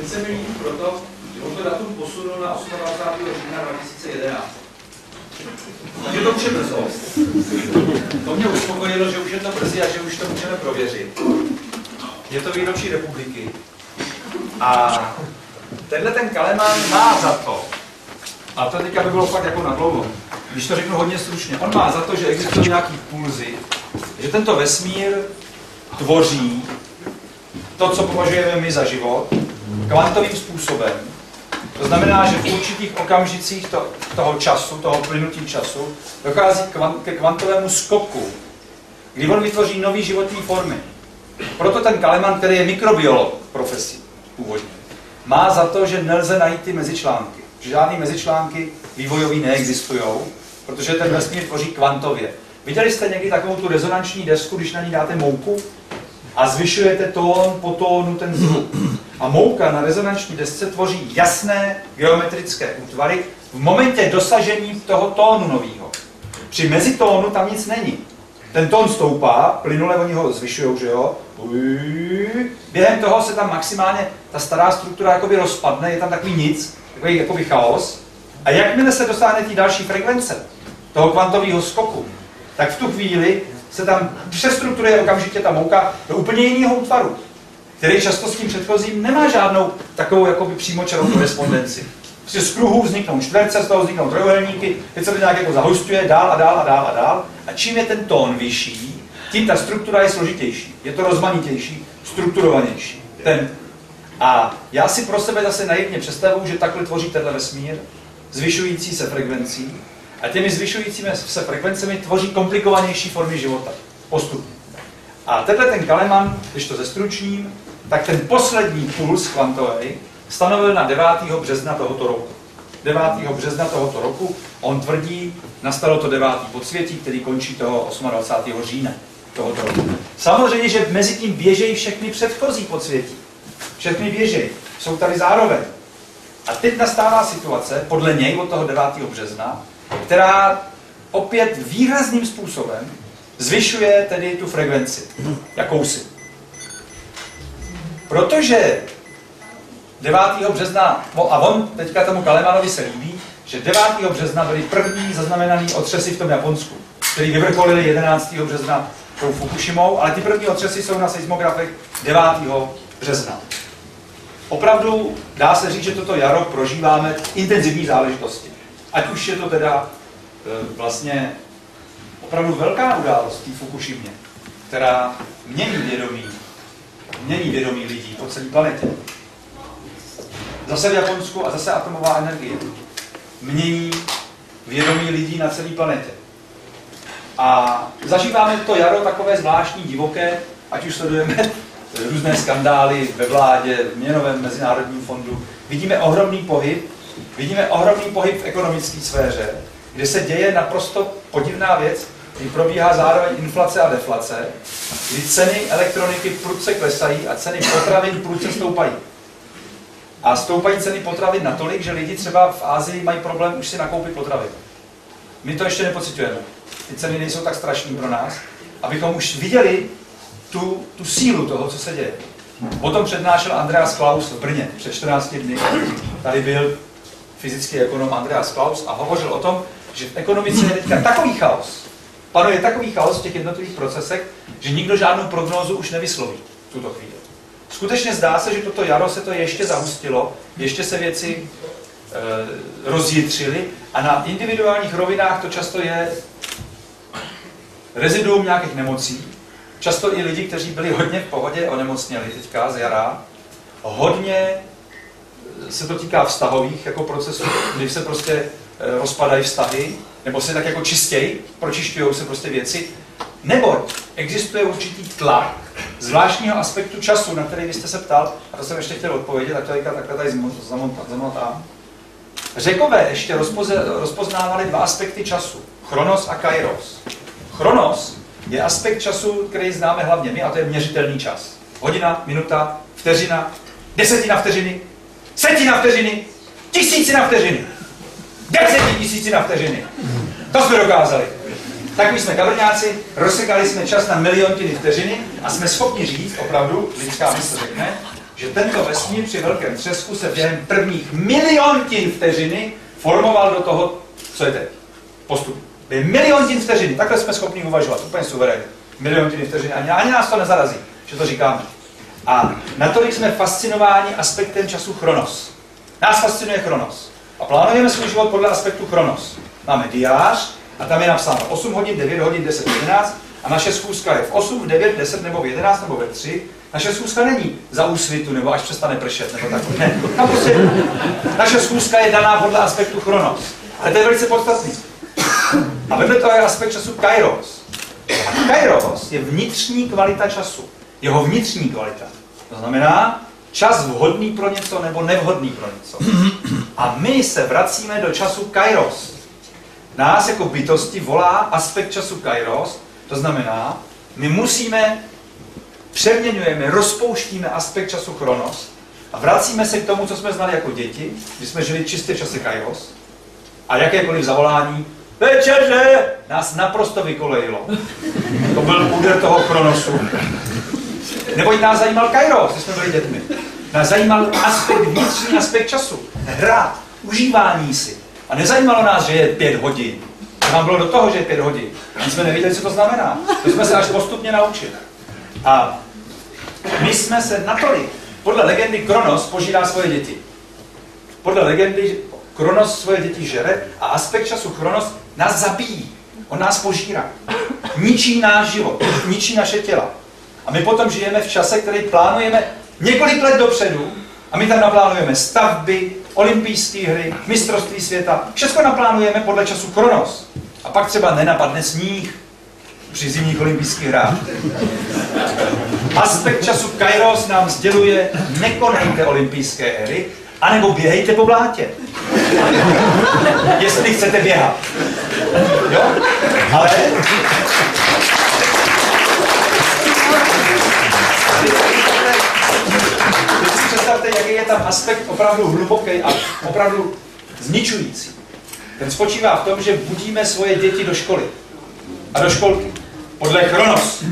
Teď se mi líbí proto, že on to datum posunul na 28. října 2011. Takže to už je brzo. To mě uspokojilo, že už je to brzy a že už to můžeme prověřit. Je to výročí republiky. A tenhle ten Kaleman má za to, a to teďka by bylo fakt jako nadlouho, když to řeknu hodně stručně, on má za to, že existují nějaký pulzy, že tento vesmír tvoří to, co považujeme my za život, kvantovým způsobem. To znamená, že v určitých okamžicích toho času, toho plynutí času, dochází ke kvantovému skoku, kdy on vytvoří nový životní formy. Proto ten Kaleman, který je mikrobiolog profesí původně, má za to, že nelze najít ty mezičlánky. Že žádný mezičlánky vývojový neexistují, protože ten vesmír tvoří kvantově. Viděli jste někdy takovou tu rezonanční desku, když na ní dáte mouku a zvyšujete tón po tónu ten zvuk. A mouka na rezonanční desce tvoří jasné geometrické útvary v momentě dosažení toho tónu nového. Při mezitónu tam nic není. Ten tón stoupá, plynule oni ho zvyšují, že jo? Během toho se tam maximálně ta stará struktura jakoby rozpadne, je tam takový nic, takový jakoby chaos. A jakmile se dosáhne té další frekvence, toho kvantového skoku, tak v tu chvíli se tam přestrukturuje okamžitě ta mouka do úplně jiného útvaru, který často s tím předchozím nemá žádnou takovou jakoby přímočarou korespondenci. Prostě z kruhů vzniknou čtverce, z toho vzniknou trojuhelníky, teď se to nějak jako zahustuje dál a dál a dál a dál. A čím je ten tón vyšší, tím ta struktura je složitější. Je to rozmanitější, strukturovanější. A já si pro sebe zase naivně představuji, že takhle tvoří tenhle vesmír, zvyšující se frekvencí, a těmi zvyšujícími se frekvencemi tvoří komplikovanější formy života. Postupně. A tenhle ten Kaleman, když to zestručním, tak ten poslední puls kvantový stanovil na 9. března tohoto roku. 9. března tohoto roku on tvrdí, nastalo to 9. podsvětí, který končí toho 28. října tohoto roku. Samozřejmě, že mezi tím běžejí všechny předchozí podsvětí. Všechny běžejí, jsou tady zároveň. A teď nastává situace, podle něj od toho 9. března, která opět výrazným způsobem zvyšuje tedy tu frekvenci, jakousi. Protože 9. března, a on teďka tomu Kalemanovi se líbí, že 9. března byly první zaznamenané otřesy v tom Japonsku, které vyvrcholily 11. března tou Fukushimou, ale ty první otřesy jsou na seismografech 9. března. Opravdu dá se říct, že toto jaro prožíváme intenzivní záležitosti. Ať už je to teda vlastně opravdu velká událost v Fukushimě, která mění vědomí lidí po celé planetě. Zase v Japonsku a zase atomová energie mění vědomí lidí na celé planetě. A zažíváme to jaro takové zvláštní, divoké, ať už sledujeme různé skandály ve vládě, v měnovém mezinárodním fondu. Vidíme ohromný pohyb v ekonomické sféře, kde se děje naprosto podivná věc, kdy probíhá zároveň inflace a deflace, kdy ceny elektroniky prudce klesají a ceny potravin prudce stoupají. A stoupají ceny potravin natolik, že lidi třeba v Asii mají problém už si nakoupit potravin. My to ještě nepociťujeme. Ty ceny nejsou tak strašný pro nás, abychom už viděli tu sílu toho, co se děje. Potom přednášel Andreas Klaus v Brně před 14 dny. Tady byl fyzický ekonom Andreas Klaus a hovořil o tom, že v ekonomice je teďka takový chaos. Panuje takový chaos v těch jednotlivých procesech, že nikdo žádnou prognózu už nevysloví v tuto chvíli. Skutečně zdá se, že toto jaro se to ještě zahustilo, ještě se věci rozjitřily a na individuálních rovinách to často je reziduum nějakých nemocí. Často i lidi, kteří byli hodně v pohodě, onemocněli teďka z jara. Hodně se to týká vztahových jako procesů, kdy se prostě rozpadají vztahy, nebo se tak jako čistěji, pročišťují se prostě věci. Neboť existuje určitý tlak zvláštního aspektu času, na který vy jste se ptal, a to jsem ještě chtěl odpovědět, tak to takhle tady zamotám. Řekové ještě rozpoznávali dva aspekty času, chronos a kairos. Chronos je aspekt času, který známe hlavně my, a to je měřitelný čas. Hodina, minuta, vteřina, desetina vteřiny, setina vteřiny, tisícina vteřiny, 10 000 vteřiny. To jsme dokázali. Tak my jsme kabrňáci, rozsekali jsme čas na miliontiny vteřiny a jsme schopni říct, opravdu, lidská mysl řekne, že tento vesmír při velkém třesku se během prvních miliontin vteřiny formoval do toho, co je teď. Postup. Během miliontin vteřiny, takhle jsme schopni uvažovat, úplně suverénně. Miliontiny vteřiny, ani nás to nezarazí, že to říkáme. A natolik jsme fascinováni aspektem času chronos. Nás fascinuje chronos. A plánujeme svůj život podle aspektu chronos. Máme diář a tam je napsáno 8 hodin, 9 hodin, 10, 11 a naše schůzka je v 8, v 9, 10 nebo v 11 nebo ve 3. Naše schůzka není za úsvitu nebo až přestane pršet nebo takové. Ne. Prostě naše schůzka je daná podle aspektu chronos. Ale to je velice podstatný. A vedle toho je aspekt času kairos. A kairos je vnitřní kvalita času. Jeho vnitřní kvalita. To znamená čas vhodný pro něco nebo nevhodný pro něco. A my se vracíme do času kairos. Nás jako bytosti volá aspekt času kairos. To znamená, my přeměňujeme, rozpouštíme aspekt času chronos a vracíme se k tomu, co jsme znali jako děti, kdy jsme žili čistě v čase kairos. A jakékoliv zavolání večeře nás naprosto vykolejilo. To byl úder toho chronosu. Neboť nás zajímal kairos, když jsme byli dětmi. Nás zajímal vnitřní aspekt času. Hrát, užívání si. A nezajímalo nás, že je 5 hodin. Nám bylo do toho, že je 5 hodin. My jsme nevěděli, co to znamená. To jsme se až postupně naučili. A my jsme se natolik, podle legendy Kronos požírá svoje děti. Podle legendy Kronos svoje děti žere a aspekt času Kronos nás zabíjí. On nás požírá. Ničí náš život, ničí naše těla. A my potom žijeme v čase, který plánujeme několik let dopředu a my tam naplánujeme stavby, olympijské hry, mistrovství světa. Všechno naplánujeme podle času Kronos. A pak třeba nenapadne sníh při zimních olympijských hrách. Aspekt času kairos nám sděluje, nekonejte olympijské hry, anebo běhejte po blátě. Jestli chcete běhat. Jo? Ale teď si představte, jaký je tam aspekt opravdu hluboký a opravdu zničující. Ten spočívá v tom, že budíme svoje děti do školy a do školky. Podle chronos.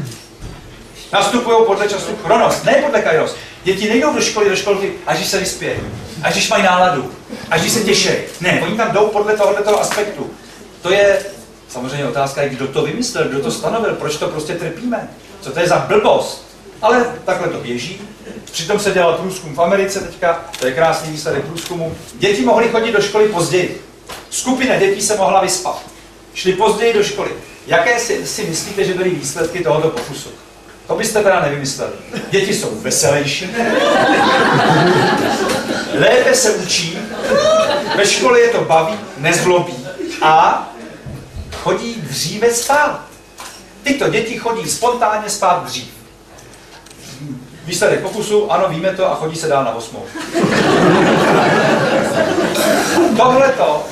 Nastupují podle času chronos, ne podle kairos. Děti nejdou do školy, do školky, až když se vyspějí, až když mají náladu, až když se těší. Ne, oni tam jdou podle tohoto aspektu. To je samozřejmě otázka, kdo to vymyslel, kdo to stanovil, proč to prostě trpíme. Co to je za blbost? Ale takhle to běží. Přitom se dělal průzkum v Americe teďka, to je krásný výsledek průzkumu. Děti mohly chodit do školy později. Skupina dětí se mohla vyspat. Šli později do školy. Jaké si myslíte, že byly výsledky tohoto pokusu? To byste teda nevymysleli. Děti jsou veselější, lépe se učí, ve škole je to baví, nezlobí a chodí dříve spát. Tyto děti chodí spontánně spát dřív. Výsledek pokusu, ano, víme to a chodí se dál na 8. Tohleto,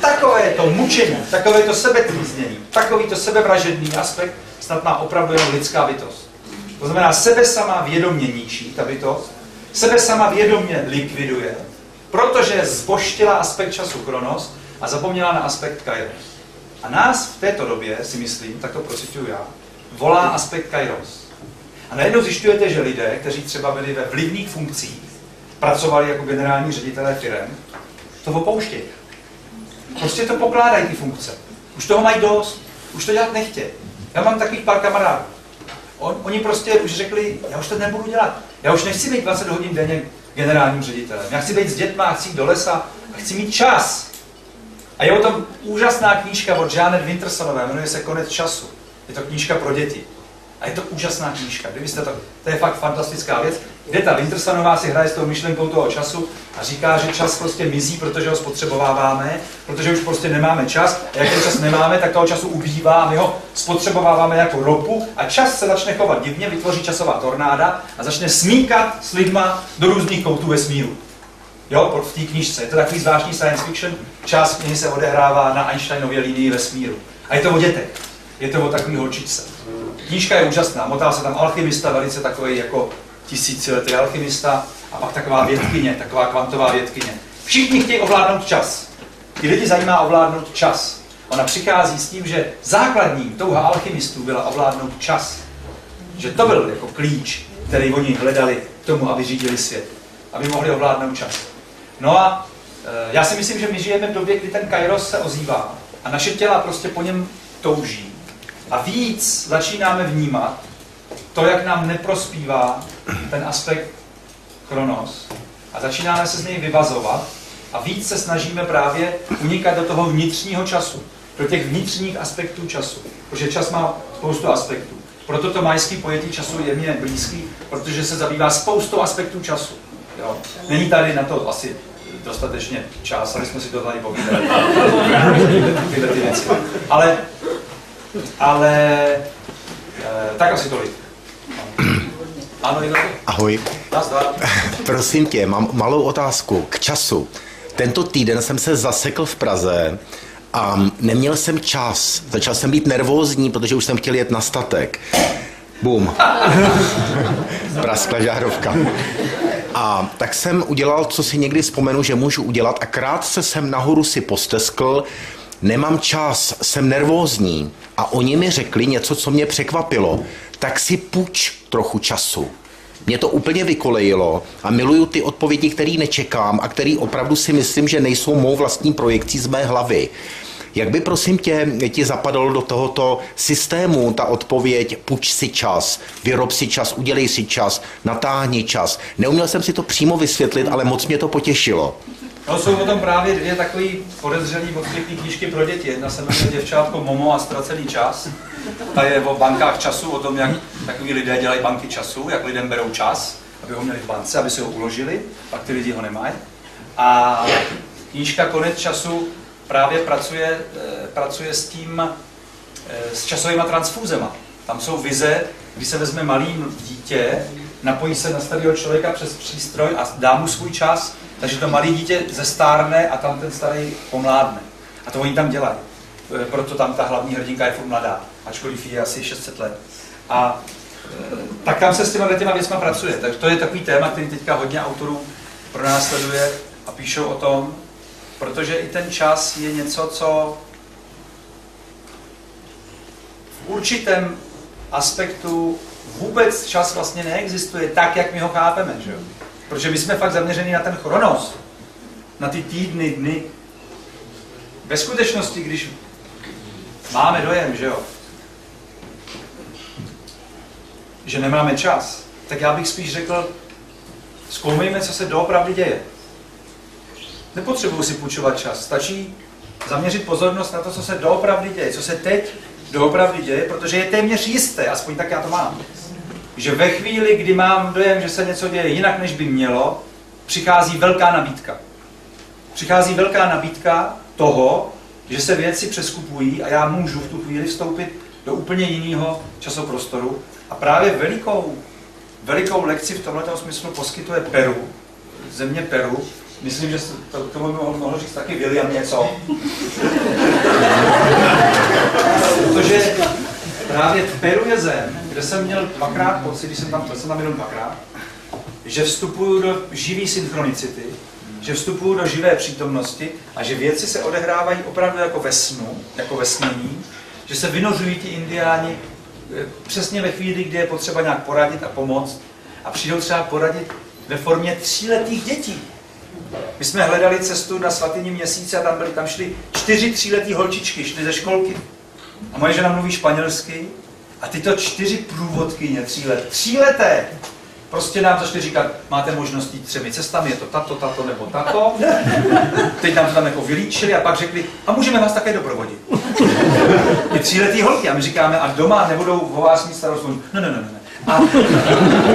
takové to mučení, takové to sebetrýznění, takový to sebevražedný aspekt snad má opravdu jenom lidská bytost. To znamená, sebe sama vědomě ničí ta bytost, sebe sama vědomě likviduje, protože zbožtila aspekt času chronos a zapomněla na aspekt kairos. A nás v této době, si myslím, tak to procituju já, volá aspekt kairos. A najednou zjišťujete, že lidé, kteří třeba byli ve vlivných funkcích, pracovali jako generální ředitelé firem, to opouštějí. Prostě to pokládají ty funkce. Už toho mají dost, už to dělat nechtějí. Já mám takových pár kamarádů. Oni prostě už řekli, já už to nebudu dělat. Já už nechci být 20 hodin denně generálním ředitelem. Já chci být s dětma, chci jít do lesa a chci mít čas. A je o tom úžasná knížka od Janet Wintersonové, jmenuje se Konec času. Je to knížka pro děti. A je to úžasná knížka. Kdybyste to je fakt fantastická věc, kde ta Wintersonová si hraje s tou myšlenkou toho času a říká, že čas prostě mizí, protože ho spotřebováváme, protože už prostě nemáme čas a jak ten čas nemáme, tak toho času ubývá a my ho spotřebováváme jako ropu a čas se začne chovat divně, vytvoří časová tornáda a začne smíkat s lidma do různých koutů vesmíru. Jo, v té knížce. Je to takový zvláštní science fiction, část knihy se odehrává na Einsteinově linii vesmíru. A je to o dětech. Je to o takový holčičce. Knížka je úžasná, motá se tam alchymista, velice takový jako tisíciletý alchymista a pak taková vědkyně, taková kvantová vědkyně. Všichni chtějí ovládnout čas. Ty lidi zajímá ovládnout čas. Ona přichází s tím, že základní touha alchymistů byla ovládnout čas. Že to byl jako klíč, který oni hledali tomu, aby řídili svět, aby mohli ovládnout čas. No a já si myslím, že my žijeme v době, kdy ten kairos se ozývá a naše těla prostě po něm touží. A víc začínáme vnímat to, jak nám neprospívá ten aspekt chronos a začínáme se z něj vyvazovat a víc se snažíme právě unikat do toho vnitřního času, do těch vnitřních aspektů času, protože čas má spoustu aspektů. Proto to majský pojetí času je mě blízký, protože se zabývá spoustou aspektů času. Jo? Není tady na to asi dostatečně čas, aby jsme si to tady povídali. Tyhle ty věci. Ale tak asi tolik. Ano, Igor? Ahoj. Nazdar. Prosím tě, mám malou otázku k času. Tento týden jsem se zasekl v Praze a neměl jsem čas. Začal jsem být nervózní, protože už jsem chtěl jet na statek. Bum. Praskla žárovka. A tak jsem udělal, co si někdy vzpomenu, že můžu udělat a krátce jsem nahoru si posteskl, nemám čas, jsem nervózní. A oni mi řekli něco, co mě překvapilo. Tak si půjč trochu času. Mě to úplně vykolejilo a miluju ty odpovědi, které nečekám a které opravdu si myslím, že nejsou mou vlastní projekcí z mé hlavy. Jak by, prosím tě, ti zapadalo do tohoto systému ta odpověď půjč si čas, vyrob si čas, udělej si čas, natáhni čas. Neuměl jsem si to přímo vysvětlit, ale moc mě to potěšilo. No, jsou o tom právě dvě takové podezřelé moc pěkné knížky pro děti. Jedna se jmenuje Děvčátko Momo a ztracený čas. Ta je o bankách času, o tom, jak takový lidé dělají banky času, jak lidem berou čas, aby ho měli v bance, aby si ho uložili, pak ty lidi ho nemají. A knížka Konec času právě pracuje s tím, s časovými transfúzema. Tam jsou vize, kdy se vezme malý dítě, napojí se na starého člověka přes přístroj a dá mu svůj čas, takže to malé dítě zestárne a tam ten starý pomládne. A to oni tam dělají. Proto tam ta hlavní hrdinka je furt mladá, ačkoliv je asi 600 let. A tak tam se s těma věcma pracuje. Tak to je takový téma, který teďka hodně autorů pro nás sleduje a píšou o tom, protože i ten čas je něco, co v určitém aspektu vůbec čas vlastně neexistuje tak, jak my ho chápeme, že jo? Protože my jsme fakt zaměření na ten chronos, na ty týdny, dny. Ve skutečnosti, když máme dojem, že nemáme čas, tak já bych spíš řekl, zkoumejme, co se doopravdy děje. Nepotřebuji si půjčovat čas, stačí zaměřit pozornost na to, co se doopravdy děje, co se teď doopravdy děje, protože je téměř jisté, aspoň tak já to mám, že ve chvíli, kdy mám dojem, že se něco děje jinak, než by mělo, přichází velká nabídka. Přichází velká nabídka toho, že se věci přeskupují a já můžu v tu chvíli vstoupit do úplně jiného časoprostoru. A právě velikou lekci v tomto smyslu poskytuje Peru, země Peru. Myslím, že to tomu mohl říct taky William něco. Protože právě v Peru je zem, kde jsem měl dvakrát pocit, když jsem tam byl dvakrát, že vstupuju do živý synchronicity, že vstupuju do živé přítomnosti a že věci se odehrávají opravdu jako ve snu, jako ve snění, že se vynořují ti indiáni přesně ve chvíli, kdy je potřeba nějak poradit a pomoct a přijdou třeba poradit ve formě 3letých dětí. My jsme hledali cestu na svatyni Měsíce a tam šly 4 3letý holčičky, šly ze školky. A moje žena mluví španělsky a tyto 4 průvodkyně 3leté, prostě nám začali říkat, máte možnost jít 3 cestami, je to tato nebo tato. Teď nám to tam jako vylíčili a pak řekli, a můžeme vás také doprovodit. Ty 3letý holky a my říkáme, a doma nebudou o vás mít starost. Ne. A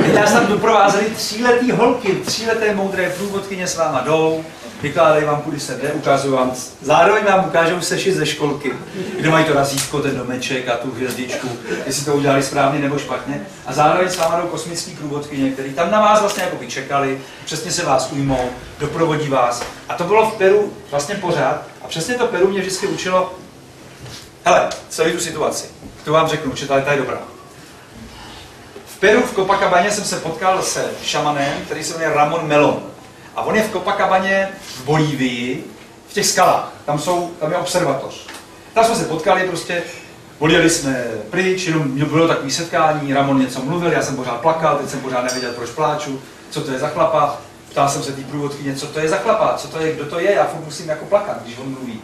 teď nás tam doprovázeli 3letý holky, 3leté moudré průvodkyně s váma jdou, vykládají vám, kudy se jde, ukazují vám, zároveň vám ukážou sešit ze školky, kde mají to razítko, ten domeček a tu hvězdičku, jestli to udělali správně nebo špatně. A zároveň s váma jdou kosmický průvodkyně, který tam na vás vlastně jako by čekali, přesně se vás ujmou, doprovodí vás. A to bylo v Peru vlastně pořád. A přesně to Peru mě vždycky učilo, hele, celý tu situaci, to vám řeknu, že ta je dobrá. V Peru v Copacabaně jsem se potkal se šamanem, který se jmenuje Ramon Melon. A on je v Copacabaně v Bolívii, v těch skalách. Tam je observatoř. Tam jsme se potkali prostě, odjeli jsme pryč, jenom bylo takové setkání, Ramon něco mluvil, já jsem pořád plakal, teď jsem pořád nevěděl, proč pláču. co to je za chlapa, ptal jsem se té průvodkyně, co to je za chlapa, co to je, kdo to je, já furt musím jako plakat, když on mluví.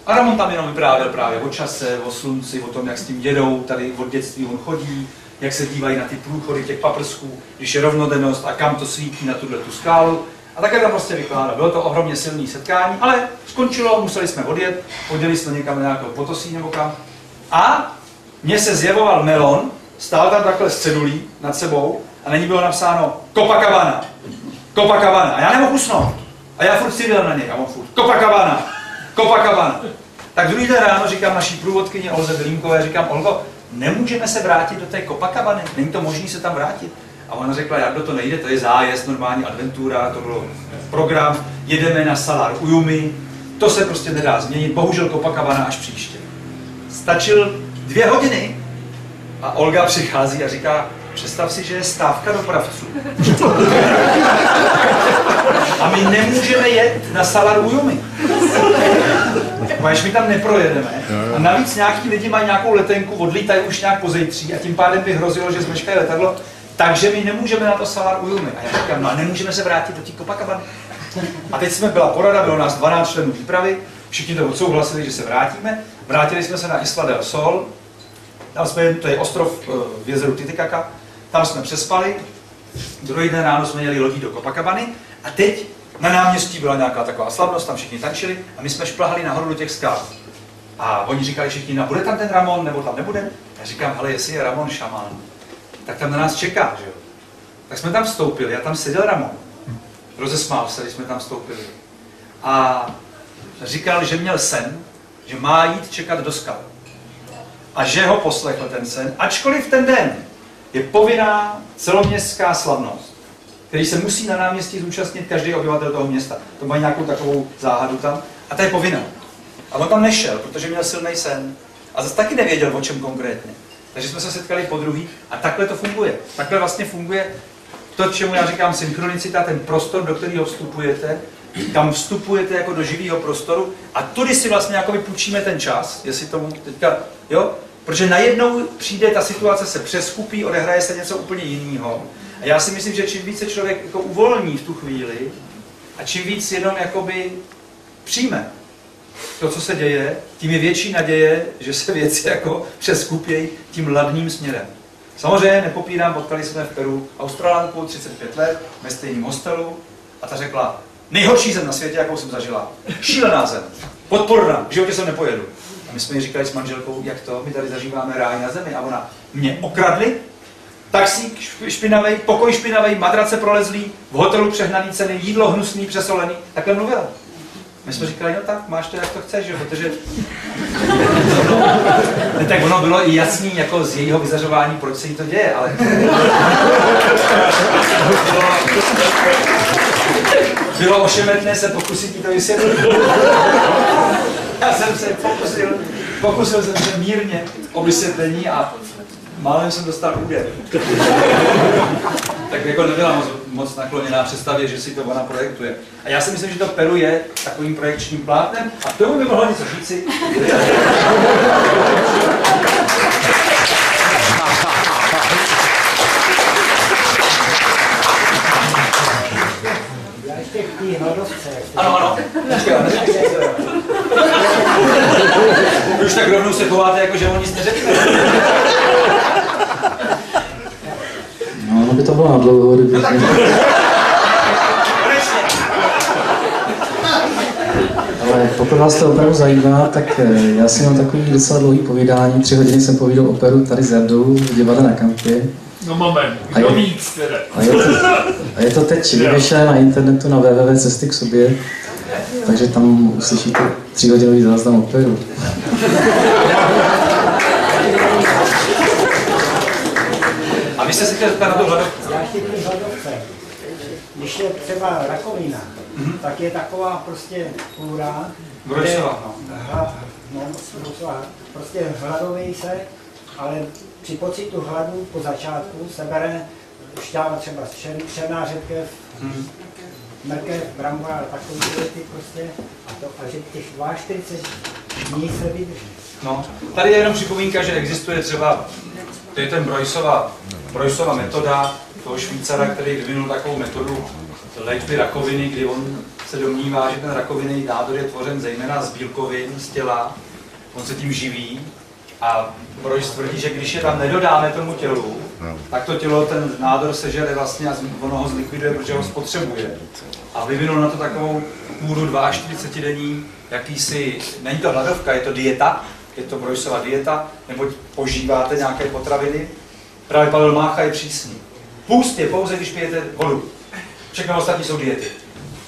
A Ramon tam jenom vyprávěl právě o čase, o slunci, o tom, jak s tím dědou, tady od dětství on chodí, jak se dívají na ty průchody těch paprsků, když je rovnodennost a kam to svítí na tuhle tu skálu. A také tam prostě vykládal. Bylo to ohromně silné setkání, ale skončilo, museli jsme odjet, odjeli jsme někam na nějakou Potosí nebo kam. A mně se zjevoval melon, stál tam takhle s cedulí nad sebou a na ní bylo napsáno Copacabana. Copacabana. A já nemohl usnout. A já furt cílil na něj a on furt Copacabana. Copacabana. Tak druhý den ráno říkám naší průvodkyni Olze Vilímkové, říkám, Olgo, nemůžeme se vrátit do té Copacabany, není to možné se tam vrátit. A ona řekla, jak to nejde, to je zájezd, normální adventura, to bylo program, jedeme na Salar Uyumi, to se prostě nedá změnit, bohužel Copacabana až příště. Stačil 2 hodiny a Olga přichází a říká, představ si, že je stávka dopravců. A my nemůžeme jet na Salar Uyumi. Až my tam neprojedeme. A navíc nějaký lidi mají nějakou letenku, odlítají už nějak pozejtří a tím pádem by hrozilo, že zmeškají letadlo. Takže my nemůžeme na to Salar Uyumi. A já říkám, no a nemůžeme se vrátit do té Copacabany. A teď byla porada, bylo nás 12 členů výpravy, všichni to odsouhlasili, že se vrátíme. Vrátili jsme se na Isla del Sol, tam jsme, to je ostrov v jezeru Titicaca, tam jsme přespali, druhý den ráno jsme jeli lodí do Copacabany a teď na náměstí byla nějaká taková slavnost, tam všichni tančili a my jsme šplhali nahoru do těch skal. A oni říkali všichni, no bude tam ten Ramon, nebo tam nebude? Já říkám, hele, jestli je Ramon šamán, tak tam na nás čeká, že jo? Tak jsme tam vstoupili a tam seděl Ramon. Rozesmál se, když jsme tam vstoupili. A říkal, že měl sen, že má jít čekat do skal. A že ho poslechl ten sen, ačkoliv ten den je povinná celoměstská slavnost, který se musí na náměstí zúčastnit každý obyvatel toho města. To mají nějakou takovou záhadu tam. A ta je povinná. A on tam nešel, protože měl silný sen. A zase taky nevěděl, o čem konkrétně. Takže jsme se setkali podruhý a takhle to funguje. Takhle vlastně funguje to, čemu já říkám synchronicita, ten prostor, do kterého vstupujete, kam vstupujete jako do živého prostoru a tudy si vlastně jako půjčíme ten čas, jestli tomu teďka, jo? Protože najednou přijde, ta situace se přeskupí, odehraje se něco úplně jiného. A já si myslím, že čím více člověk jako uvolní v tu chvíli a čím víc jenom jakoby přijme to, co se děje, tím je větší naděje, že se věci jako přeskupějí tím ladným směrem. Samozřejmě nepopírám, potkali jsme v Peru Australanku, 35 let, ve stejném hostelu a ta řekla, nejhorší zem na světě, jakou jsem zažila. Šílená zem, podporná, v životě jsem nepojedu. A my jsme jí říkali s manželkou, jak to, my tady zažíváme ráj na zemi. A ona, mě okradli, taxík špinavej, pokoj špinavej, madrace prolezlý, v hotelu přehnaný ceny, jídlo hnusný, přesolený. Takhle mluvila. My jsme říkali, no tak, máš to, jak to chceš, jo, protože... Ne, tak ono bylo i jasný, jako z jejího vyzařování, proč se jí to děje, ale... Bylo ošemetné se pokusit jí to vysvětlit. Já jsem se pokusil jsem se mírně o vysvětlení a málem jsem dostal úder. Tak jako nebyla moc nakloněná představě, že si to ona projektuje. A já si myslím, že to Peru je takovým projekčním plátnem a k tomu by mohlo něco říci. Já ještě v té hladovce. Ano. Vy už tak rovnou se chováte, jako že on nic neřekne. No, ono by to bylo na dlouho, kdyby... Ale pokud vás to opravdu zajímá, tak já si mám takový docela dlouhý povídání. 3 hodiny jsem povídal o Peru tady s Jardou v divadle na Kampě. No moment, kdo víc teda? A je to teď vyvěšené na internetu na www.cesty k sobě, takže tam uslyšíte 3hodinový záznam o Peru. A vy jste si chtěli zeptat na to hladovku? Já ještě v té hladovce. Když je třeba rakovina, tak je taková prostě kůra, Brojsová. prostě hladoví se, ale při pocitu hladu po začátku se bere šťáva třeba černá řepkev, mrkev, brambora, takový ty prostě, a že těch 42 dní se vydrží. No, tady je jenom připomínka, že existuje třeba, to je ten Brojsova metoda, toho Švýcara, který vyvinul takovou metodu léčby rakoviny, kdy on se domnívá, že ten rakovinný nádor je tvořen zejména z bílkovin, z těla, on se tím živí a Broyce tvrdí, že když je tam nedodáme tomu tělu, tak to tělo ten nádor sežere vlastně a ono ho zlikviduje, protože ho spotřebuje. A vyvinul na to takovou kůru 42denní, jakýsi, není to hladovka, je to dieta, je to Broyceova dieta, nebo požíváte nějaké potraviny. Právě Pavel Mácha je přísný. Půst je pouze, když pijete vodu. Všechno ostatní jsou diety.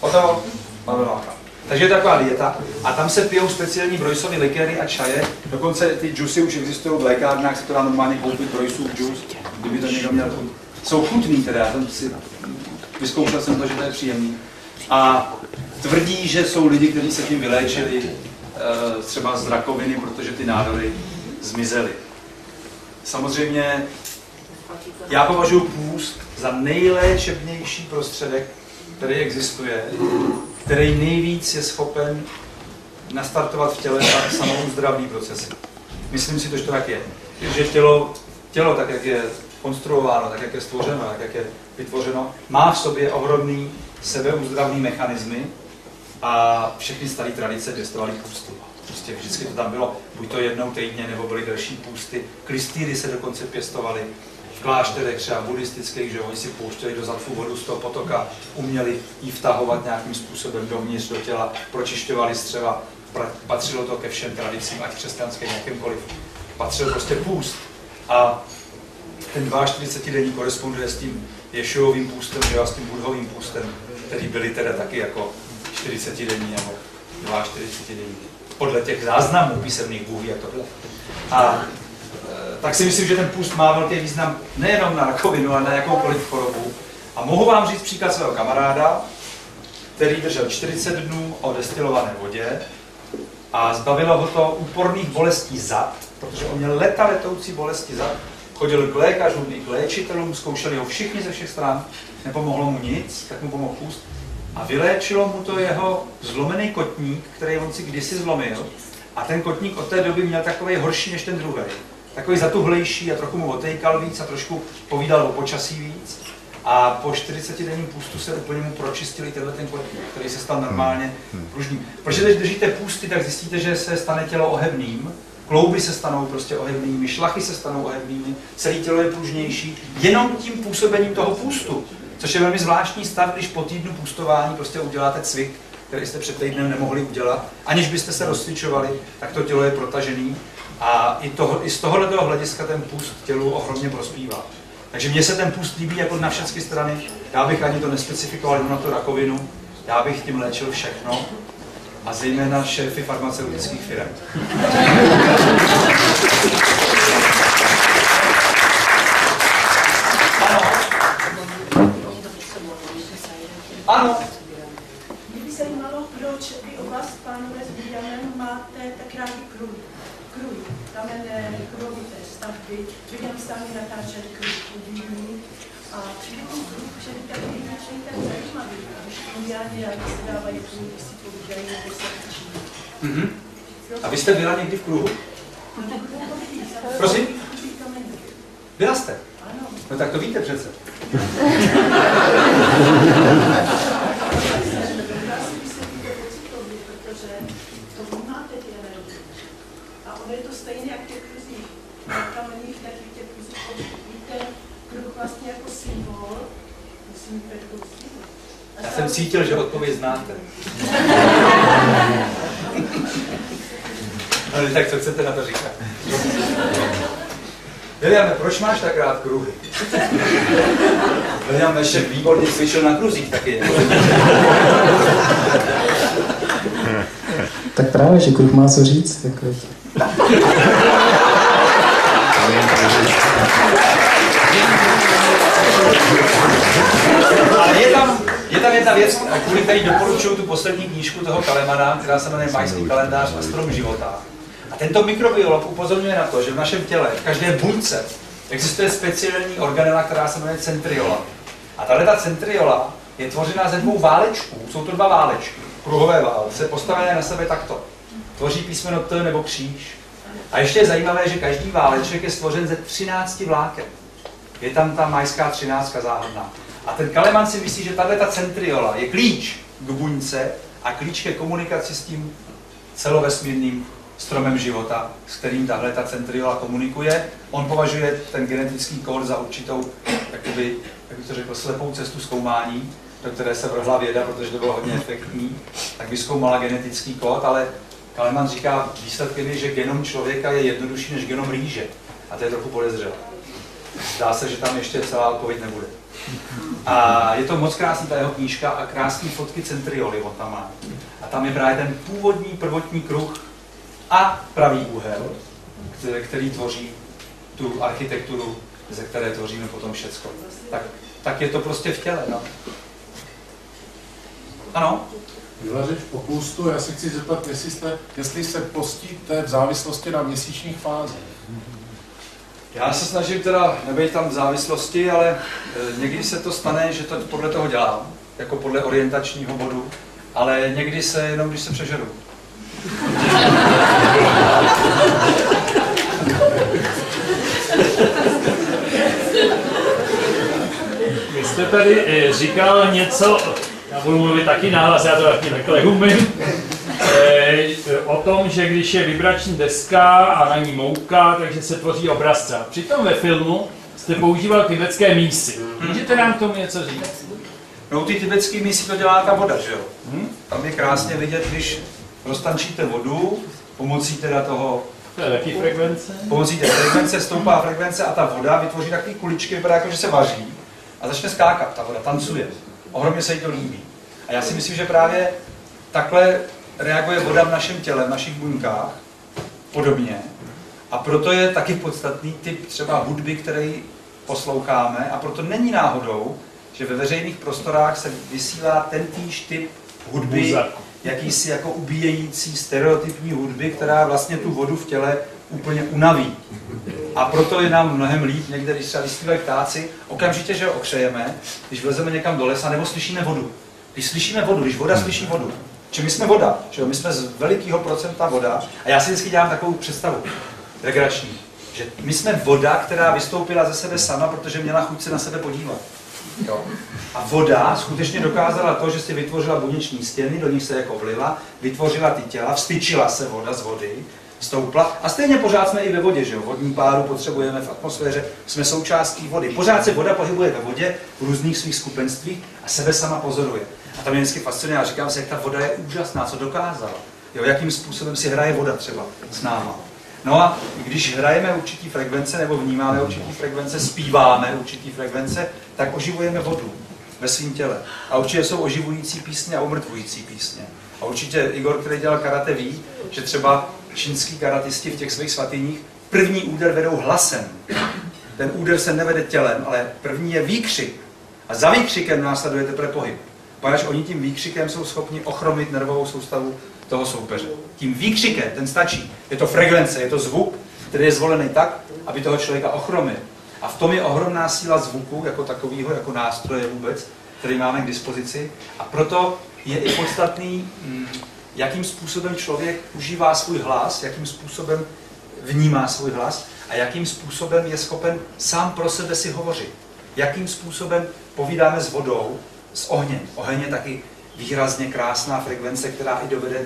Hotovo? Pavel Mácha. Takže je taková dieta a tam se pijou speciální Broyceovy likéry a čaje. Dokonce ty džusy už existují v lékárnách, se to dá normálně koupit Broyceův džus, kdyby to někdo měl. Jsou chutný teda, já jsem si vyzkoušel jsem to, že to je příjemný. A tvrdí, že jsou lidi, kteří se tím vyléčili třeba z rakoviny, protože ty nádory zmizely. Samozřejmě já považuji půst za nejléčebnější prostředek, který existuje, který nejvíc je schopen nastartovat v těle samouzdravný procesy. Myslím si to, že to tak je. Že tělo tak, jak je konstruováno, tak, jak je stvořeno, tak, jak je vytvořeno, má v sobě ohromný sebeuzdravný mechanismy a všechny staré tradice pěstovaly půsty. Prostě vždycky to tam bylo, buď to jednou týdně, nebo byly delší půsty. Klystýry se dokonce pěstovaly v klášterech, třeba buddhistických, že oni si pouštěli do zadku vodu z toho potoka, uměli ji vtahovat nějakým způsobem dovnitř do těla, pročišťovali střeva, patřilo to ke všem tradicím, ať křesťanským, jakýmkoliv. Patřil prostě půst. A ten 42denní koresponduje s tím Ješuovým půstem, že s tím Budhovým půstem, který byly teda taky jako 40denní nebo 42denní. Podle těch záznamů písemných Bůh a tohle. A tak si myslím, že ten půst má velký význam nejenom na rakovinu, ale na jakoukoliv chorobu. A mohu vám říct příklad svého kamaráda, který držel 40 dnů o destilované vodě a zbavilo ho to úporných bolestí zad, protože on měl letoucí bolesti zad. Chodil k lékařům i k léčitelům, zkoušeli ho všichni ze všech stran, nepomohlo mu nic, tak mu pomohl půst. A vyléčilo mu to jeho zlomený kotník, který on si kdysi zlomil. A ten kotník od té doby měl takový horší než ten druhý. Takový zatuhlejší a trochu mu otejkal víc a trošku povídal o počasí víc. A po 40denním půstu se úplně mu pročistili ten kotník, který se stal normálně pružným. Protože když držíte půsty, tak zjistíte, že se stane tělo ohebným. Klouby se stanou prostě ohebnými, šlachy se stanou ohebnými, celé tělo je pružnější, jenom tím působením toho půstu. Což je velmi zvláštní stav, když po týdnu půstování prostě uděláte cvik, který jste před týdnem nemohli udělat, aniž byste se rozcvičovali, tak to tělo je protažený. A i z tohoto hlediska ten půst tělu ohromně prospívá. Takže mně se ten půst líbí jako na všechny strany, já bych ani to nespecifikoval jenom na tu rakovinu, já bych tím léčil všechno. A zejména šéfy farmaceutických firm. Ano. Mě by zajímalo, proč vy oba s pánové s Williamem máte tak rádi kruhy, kamenné kruhovité stavby. William s námi natáčel kruhy a přijde ten kruh, že by tak vyznačený tak zajímavý. Když indiáni rádi se dávají kruhy, když si povídají, nebo se učí. A vy jste byla někdy v kruhu? Prosím? Byla jste? Ano. No tak to víte přece. Protože to máte ty energie. A ono je to stejné jak těch kruzích. Na kameních, tak i těch kruzích. Víte, kruh vlastně jako symbol. Musím předchozí. Já jsem cítil, že odpověď znáte. No, tak co chcete na to říkat? Williame, proč máš tak rád kruhy? William ještě výborně cvičil na kruzích taky. Tak právě, že kruh má co říct. Jako... Ale je tam jedna věc, kvůli který doporučuju tu poslední knížku toho Kalemana, která se jmenuje Majský kalendář a strom života. A tento mikrobiolog upozorňuje na to, že v našem těle, v každé buňce, existuje speciální organela, která se jmenuje centriola. A tato centriola je tvořena ze dvou válečků, jsou to dva válečky, kruhové válce, postavené na sebe takto. Tvoří písmeno T nebo kříž. A ještě je zajímavé, že každý váleček je stvořen ze 13 vláken. Je tam ta majská 13 záhadná. A ten Kaleman si myslí, že tato centriola je klíč k buňce a klíč ke komunikaci s tím celovesmírným stromem života, s kterým tahle ta centriola komunikuje. On považuje ten genetický kód za určitou, jakoby, jak bych to řekl, slepou cestu zkoumání, do které se vrhla věda, protože to bylo hodně efektní, tak vyzkoumala genetický kód, ale Kaleman říká, výsledkem je, že genom člověka je jednodušší než genom rýže. A to je trochu podezřelé. Zdá se, že tam ještě celá odpověď nebude. A je to moc krásný, ta jeho knížka, a krásný fotky centrioly on tam má. A tam je právě ten původní prvotní kruh a pravý úhel, který tvoří tu architekturu, ze které tvoříme potom všecko. Tak je to prostě v těle, no. Ano? Byla řeč o půstu, já se chci zeptat, jestli se postíte v závislosti na měsíčních fázích. Já se snažím teda nebejt tam v závislosti, ale někdy se to stane, že to podle toho dělám, jako podle orientačního bodu, ale někdy se jenom, když se přežeru. Vy jste tady říkal něco, já budu mluvit taky nahlas, já to taky takhle umím, o tom, že když je vibrační deska a na ní mouka, takže se tvoří obrazce. Přitom ve filmu jste používal tibetské mísy. Můžete nám k tomu něco říct? No ty tibetské mísy to dělá ta voda, že jo? Tam je krásně vidět, když roztančíte vodu, pomocí teda toho... To je taky frekvence? Pomocí té frekvence stoupá frekvence a ta voda vytvoří takové kuličky, vypadá jako, že se vaří a začne skákat, ta voda tancuje. Ohromně se jí to líbí. A já si myslím, že právě takhle reaguje voda v našem těle, v našich buňkách, podobně. A proto je taky podstatný typ třeba hudby, který posloucháme, a proto není náhodou, že ve veřejných prostorách se vysílá tentýž typ hudby, jakýsi jako ubíjející stereotypní hudby, která vlastně tu vodu v těle úplně unaví. A proto je nám mnohem líp někde, když třeba vysílají ptáci, okamžitě, že ho okřejeme, když vlezeme někam do lesa, nebo slyšíme vodu. Když slyšíme vodu, když voda slyší vodu, že my jsme voda, že my jsme z velikého procenta voda, a já si vždycky dělám takovou představu, legrační, že my jsme voda, která vystoupila ze sebe sama, protože měla chuť se na sebe podívat. Jo. A voda skutečně dokázala to, že si vytvořila buněční stěny, do nich se jako vlila, vytvořila ty těla, vstyčila se voda z vody, stoupla, a stejně pořád jsme i ve vodě, že jo? Vodní páru potřebujeme v atmosféře, jsme součástí vody. Pořád se voda pohybuje ve vodě v různých svých skupenstvích a sebe sama pozoruje. A to mě vždycky fascinuje, já říkám si, jak ta voda je úžasná, co dokázala. Jo, jakým způsobem si hraje voda třeba s náma. No a když hrajeme určitý frekvence nebo vnímáme určitý frekvence, zpíváme určitý frekvence, tak oživujeme vodu ve svém těle. A určitě jsou oživující písně a umrtvující písně. A určitě Igor, který dělal karate, ví, že třeba čínský karatisti v těch svých svatyních první úder vedou hlasem. Ten úder se nevede tělem, ale první je výkřik. A za výkřikem následuje teprve pohyb. Protože oni tím výkřikem jsou schopni ochromit nervovou soustavu toho soupeře. Tím výkřikem, ten stačí. Je to frekvence, je to zvuk, který je zvolený tak, aby toho člověka ochromil. A v tom je ohromná síla zvuku, jako takového, jako nástroje vůbec, který máme k dispozici. A proto je i podstatný, jakým způsobem člověk užívá svůj hlas, jakým způsobem vnímá svůj hlas a jakým způsobem je schopen sám pro sebe si hovořit. Jakým způsobem povídáme s vodou, s ohněm. Oheň je taky výrazně krásná frekvence, která i dovede,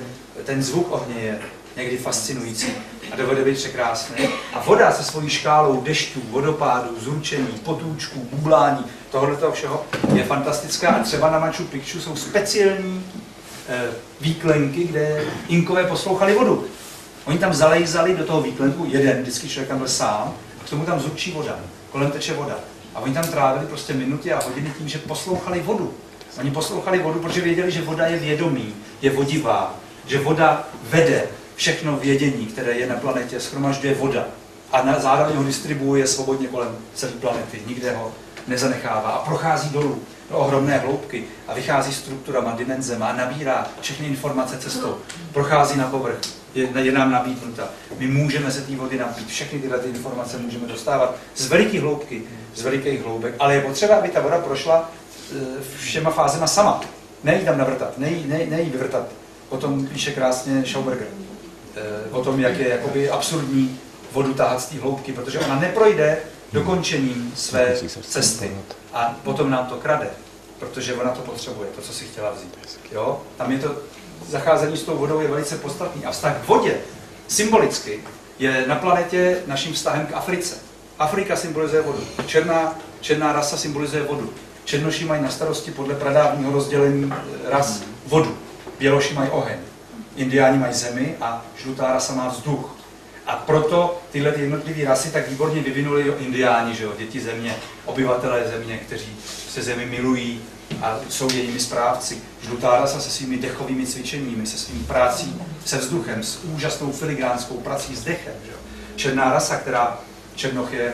ten zvuk ohně je někdy fascinující a dovede být překrásný. A voda se svojí škálou dešťů, vodopádů, zručení, potůčků, bublání, tohoto všeho je fantastická. A třeba na Machu Picchu jsou speciální výklenky, kde Inkové poslouchali vodu. Oni tam zalejzali do toho výklenku, jeden, vždycky člověk tam byl sám, a k tomu tam zurčí voda, kolem teče voda. A oni tam trávili prostě minuty a hodiny tím, že poslouchali vodu. Oni poslouchali vodu, protože věděli, že voda je vědomí, je vodivá, že voda vede všechno vědění, které je na planetě, shromažďuje voda. A zároveň ho distribuuje svobodně kolem celé planety, nikde ho nezanechává a prochází dolů do ohromné hloubky a vychází strukturama, dimenzema a nabírá všechny informace cestou. Prochází na povrch, je nám nabídnuta. My můžeme se té vody napít, všechny tyhle informace můžeme dostávat z veliké hloubky, z velikých hloubek, ale je potřeba, aby ta voda prošla všema fázema sama. Nejí tam navrtat, nejí vyvrtat. O tom píše krásně Schauberger. O tom, jak je jakoby absurdní vodu tahat z té hloubky, protože ona neprojde dokončením své cesty. A potom nám to krade, protože ona to potřebuje, to, co si chtěla vzít. Jo? Tam je to zacházení s tou vodou je velice podstatný. A vztah k vodě symbolicky je na planetě naším vztahem k Africe. Afrika symbolizuje vodu. Černá rasa symbolizuje vodu. Černoši mají na starosti podle pradávního rozdělení ras vodu. Běloši mají oheň. Indiáni mají zemi a žlutá rasa má vzduch. A proto tyhle jednotlivé rasy tak výborně vyvinuli indiáni, že jo? Děti země, obyvatelé země, kteří se zemi milují a jsou jejími správci. Žlutá rasa se svými dechovými cvičeními, se svým prací se vzduchem, s úžasnou filigránskou prací s dechem. Že jo? Černá rasa, Černoch je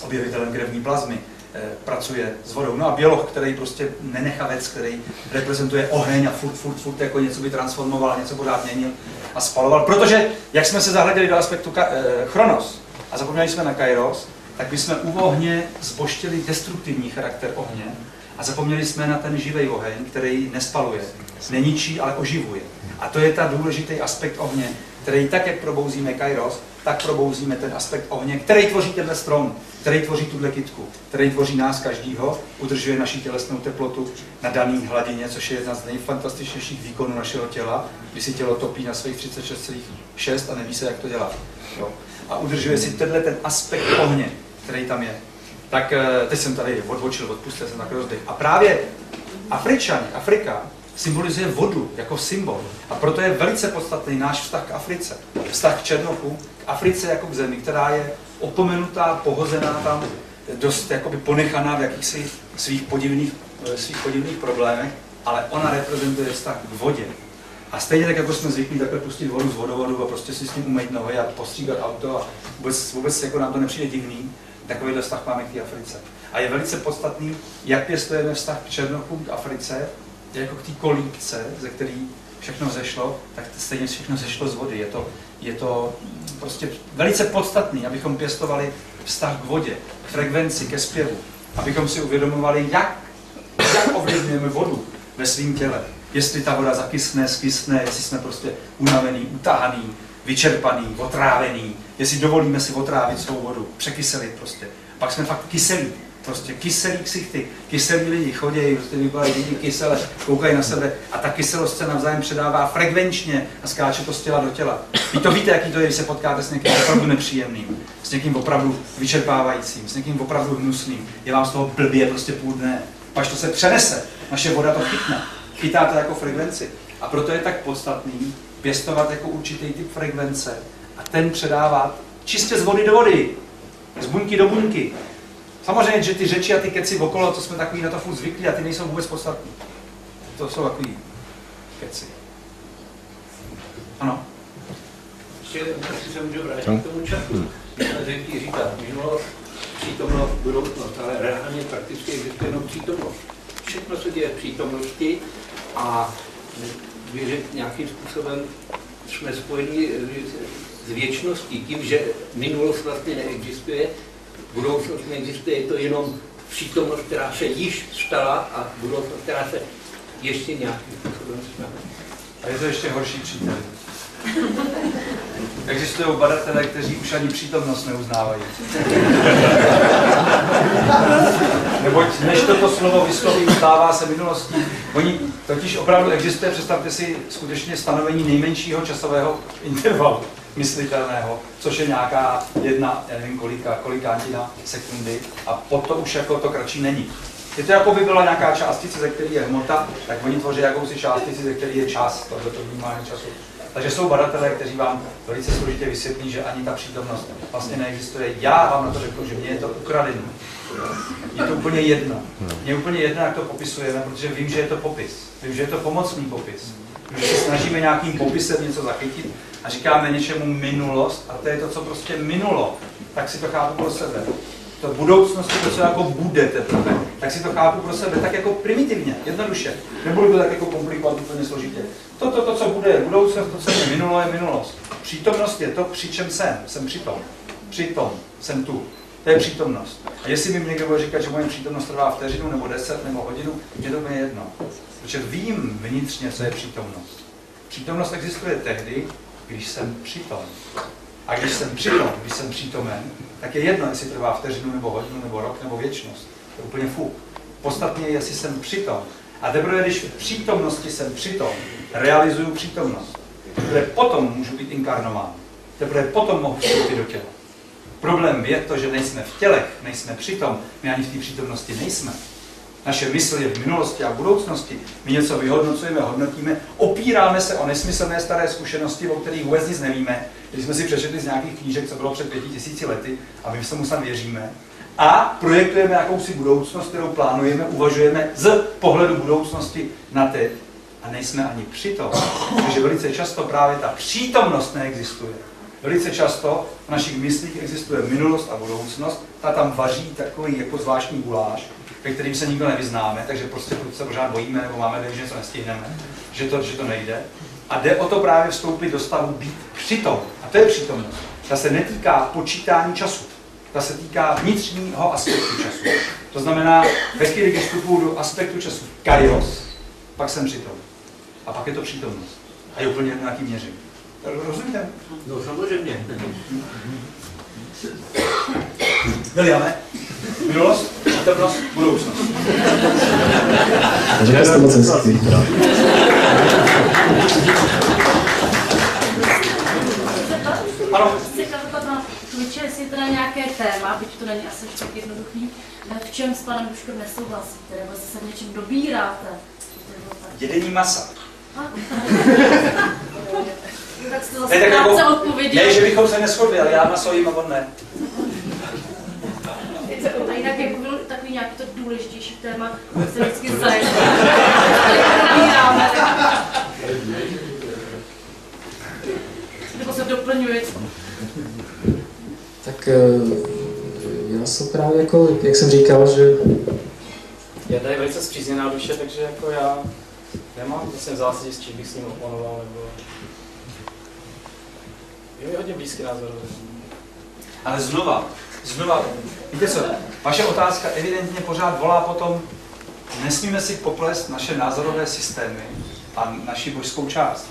objevitelem krevní plazmy, pracuje s vodou. No a běloch, který prostě nenechavec, který reprezentuje oheň a furt jako něco by transformoval, něco by rád měnil a spaloval. Protože, jak jsme se zahleděli do aspektu Chronos a zapomněli jsme na Kairos, tak bychom u ohně zboštili destruktivní charakter ohně a zapomněli jsme na ten živý oheň, který nespaluje, neničí, ale oživuje. A to je ta důležitý aspekt ohně, který tak, jak probouzíme Kairos, tak probouzíme ten aspekt ohně, který tvoří tenhle strom, který tvoří tuhle kytku, který tvoří nás každýho, udržuje naši tělesnou teplotu na daný hladině, což je jedna z nejfantastičnějších výkonů našeho těla, kdy si tělo topí na svých 36,6 a neví se, jak to dělat. Jo. A udržuje si tenhle ten aspekt ohně, který tam je. Tak teď jsem tady odbočil, odpustil jsem takový rozdech. A právě Afrika symbolizuje vodu jako symbol. A proto je velice podstatný náš vztah k Africe. Vztah k Černochu, k Africe jako k zemi, která je opomenutá, pohozená tam, dost jakoby ponechaná v jakýchsi svých podivných problémech, ale ona reprezentuje vztah k vodě. A stejně tak, jako jsme zvyklí takhle pustit vodu z vodovodu a prostě si s tím umýt nohy a postřígat auto a vůbec jako nám to nepřijde divný, takovýhle vztah máme k té Africe. A je velice podstatný, jak pěstujeme vztah k Černochům, k Africe, jako k té kolípce, ze který všechno zešlo, tak stejně všechno zešlo z vody. Je to prostě velice podstatný, abychom pěstovali vztah k vodě, k frekvenci, ke zpěvu, abychom si uvědomovali, jak ovlivňujeme vodu ve svém těle. Jestli ta voda zakysne, skysne, jestli jsme prostě unavený, utahaný, vyčerpaný, otrávený, jestli dovolíme si otrávit svou vodu, překyselit prostě. Pak jsme fakt kyselí. Prostě kyselí ksichty, kyselí lidi chodějí, prostě vypadají lidi kysele, koukají na sebe a ta kyselost se navzájem předává frekvenčně a skáče to z těla do těla. Vy to víte, jaký to je, když se potkáte s někým opravdu nepříjemným, s někým opravdu vyčerpávajícím, s někým opravdu hnusným, je vám z toho blbě prostě půl dne. Až to se přenese, naše voda to chytne, chytá to jako frekvenci. A proto je tak podstatný pěstovat jako určitý typ frekvence a ten předávat čistě z vody do vody, z buňky do buňky. Samozřejmě, že ty řeči a ty keci okolo, to jsme takový na to furt zvyklí a ty nejsou vůbec podstatní. To jsou takový keci. Ano? Ještě se můžu vrátit k tomu času. Řekl říká, minulost, přítomnost, budoucnost, ale reálně prakticky existuje jenom přítomnost. Všechno se děje v přítomnosti a nějakým způsobem jsme spojeni s věčností, tím, že minulost vlastně neexistuje, budoucnost neexistuje, je to jenom přítomnost, která se již stala a budoucnost, která se ještě nějakým způsobem stane. A je to ještě horší přítel. Existují badatelé, kteří už ani přítomnost neuznávají. Neboť než toto slovo vysloví, stává se minulostí. Oni totiž opravdu existuje, představte si skutečně stanovení nejmenšího časového intervalu myslitelného, což je nějaká jedna, já nevím kolikántina sekundy a potom už jako to kratší není. Je to jako by byla nějaká částice, ze které je hmota, tak oni tvoří jakousi částici, ze které je čas, tohleto vnímání času. Takže jsou badatelé, kteří vám velice složitě vysvětlí, že ani ta přítomnost vlastně neexistuje. Já vám na to řeknu, že mně je to ukradené. Je to úplně jedno. Mně je úplně jedno, jak to popisujeme, protože vím, že je to popis. Vím, že je to pomocný popis. Když se snažíme nějakým popisem něco zachytit a říkáme něčemu minulost, a to je to, co prostě minulo, tak si to chápu pro sebe. To v budoucnosti, to, co jako bude teprve, tak si to chápu pro sebe tak jako primitivně, jednoduše. Nebudu to tak jako komplikovat úplně složitě. To, co bude budoucnost, to, co je minulo, je minulost. Přítomnost je to, při čem jsem přitom. Přitom jsem tu. To je přítomnost. A jestli mi někdo bude říkat, že moje přítomnost trvá vteřinu, nebo 10, nebo hodinu, mě to je jedno. Protože vím vnitřně, co je přítomnost. Přítomnost existuje tehdy, když jsem přitom. A když jsem přítomen, tak je jedno, jestli trvá vteřinu, nebo hodinu, nebo rok, nebo věčnost. To je úplně fuk. Podstatně je, jestli jsem přitom. A teprve, když v přítomnosti jsem přitom, realizuju přítomnost, teprve potom můžu být inkarnován. Teprve potom mohu vstoupit do těla. Problém je to, že nejsme v tělech, nejsme přitom, my ani v té přítomnosti nejsme. Naše mysl je v minulosti a v budoucnosti. My něco vyhodnocujeme, hodnotíme, opíráme se o nesmyslné staré zkušenosti, o kterých vůbec nic nevíme, když jsme si přečetli z nějakých knížek, co bylo před 5000 lety, a my se mu snad věříme. A projektujeme jakousi budoucnost, kterou plánujeme, uvažujeme z pohledu budoucnosti na teď a nejsme ani přitom. Takže velice často právě ta přítomnost neexistuje. Velice často v našich myslích existuje minulost a budoucnost, ta tam vaří takový jako zvláštní guláš, ve kterým se nikdo nevyznáme, takže prostě se pořád bojíme nebo máme dojem, že něco nestihneme, že to nejde. A jde o to právě vstoupit do stavu být přitom. A to je přítomnost. Ta se netýká počítání času. Ta se týká vnitřního aspektu času. To znamená, ve chvíli, když vstupuji do aspektu času kairos, pak jsem přitom. A pak je to přítomnost. A je úplně jedno, jaký měřím. Rozumíte? No samozřejmě. Williame, minulost, přítomnost, budoucnost. Takže to moc hezký. Ano. Chci zeptat na Twitchi, jestli je teda nějaké téma, byť to není asi tak jednoduchý, v čem s panem Duškem nesouhlasíte, nebo se v něčem dobíráte? Jedení masa. Tak jste zase krátce odpověděl. Ne, že bychom se neshodli, ale já maso jím a on ne. A jinak jako byl takový nějaký to důležitější téma, se vždycky zajímá. Nebo se doplňuje. Tak já jsem právě jako, jak jsem říkal, že Já tady velice zpřízněná duše, takže jako já nemám vlastně v zásadě s čím bych s ním oponoval, nebo... Je mi hodně blízký názor. Ale znova, víte co, vaše otázka evidentně pořád volá potom, nesmíme si poplést naše názorové systémy a naši božskou část.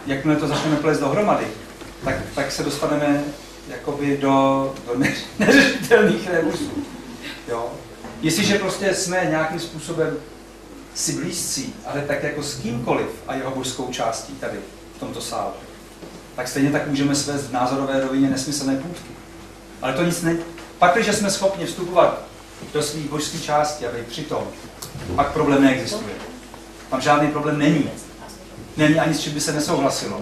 Jakmile to začneme plést dohromady, tak se dostaneme jakoby do neřešitelných rebusů. Jo? Jestliže prostě jsme nějakým způsobem si blízcí, ale tak jako s kýmkoliv a jeho božskou částí tady v tomto sále, tak stejně tak můžeme svést v názorové rovině nesmyslné půtky. Ale to nic není. Pak, když jsme schopni vstupovat do svých božské části a být přitom, pak problém neexistuje. Tam žádný problém není. Není ani s čím by se nesouhlasilo.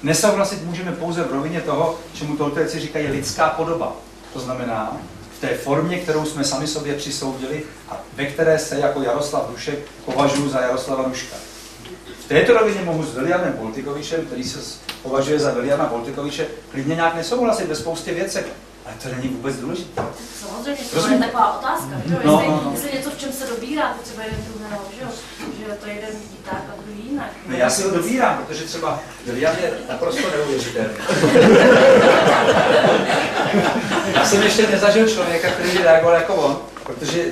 Nesouhlasit můžeme pouze v rovině toho, čemu toltéci říkají lidská podoba. To znamená, v té formě, kterou jsme sami sobě přisoudili a ve které se jako Jaroslav Dušek považuji za Jaroslava Duška. V této rovině mohu s Williamem Boltykovičem, který se považuje za Williama Boltykoviče, klidně nějak nesouhlasit ve spoustě věcech. Ale to není vůbec důležité. Samozřejmě, to je taková otázka, že? Jestli něco, v čem se dobíráte, třeba jeden druhého, že to jeden vidí tak a druhý jinak. No já si ho dobírám, protože třeba William je naprosto neuvěřitelný. Já jsem ještě nezažil člověka, který by reagoval jako on, protože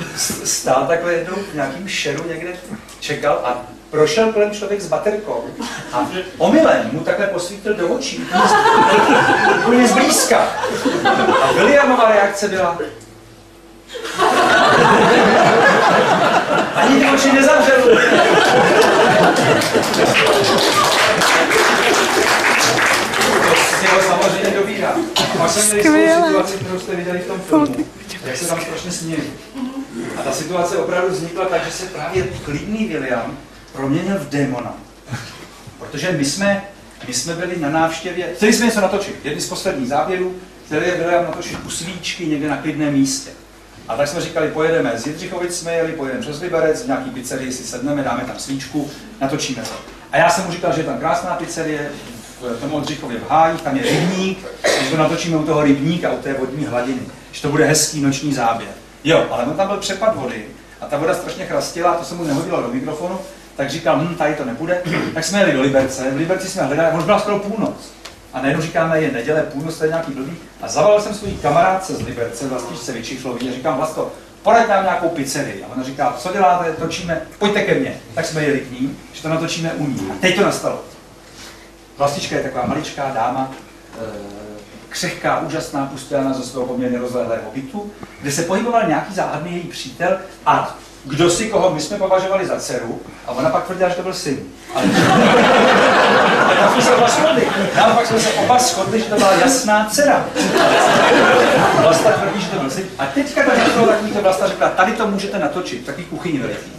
stál takhle jednou v nějakým šeru někde, čekal a prošel kolem člověk s baterkou a omylem mu takhle posvítil do očí, úplně zblízka. A Williamova reakce byla... Ani ty oči nezavřel. To si ho samozřejmě dobírá. Pak jsem měli svou situaci, kterou jste viděli v tom filmu, jak se tam strašně smějí. A ta situace opravdu vznikla tak, že se právě klidný William proměnil v démona. Protože my jsme byli na návštěvě, chtěli jsme něco natočit, jedný z posledních záběrů, který je William natočit u svíčky někde na klidném místě. A tak jsme říkali, pojedeme z Jindřichovic, jsme jeli, pojedeme přes Liberec, v nějaký pizzerii si sedneme, dáme tam svíčku, natočíme to. A já jsem mu říkal, že je tam krásná pizzerie, v tom Oldřichově v Hájích, tam je rybník, když to natočíme u toho rybníka, u té vodní hladiny, že to bude hezký noční záběr. Jo, ale on tam byl přepad vody a ta voda strašně chrastila, to se mu nehodilo do mikrofonu, tak říkal, tady to nebude, tak jsme jeli do Liberce, v Liberci jsme hledali, už byla skoro půlnoc. A najednou říkáme, je neděle, půlnoc, to je nějaký blbý. A zavolal jsem svůj kamarádce z Liberce, Vlastičce Vyčichlový, a říkám, Vlasto, poraď nám nějakou pizzerii. A ona říká, co děláte, točíme, pojďte ke mně. Tak jsme jeli k ní, že to natočíme u ní. A teď to nastalo. Vlastička je taková maličká dáma křehká, úžasná pustilana ze svého poměrně rozlehlého bytu, kde se pohyboval nějaký záhadný její přítel a kdo si koho my jsme považovali za dceru a ona pak tvrdila, že to byl syn. Ale jsme se oba shodli. Naopak jsme se oba shodli, že to byla jasná dcera. Vlasta tvrdí, že to byl syn. A teďka to řekla takovýto Vlasta řekla, tady to můžete natočit, takový kuchyni veliký.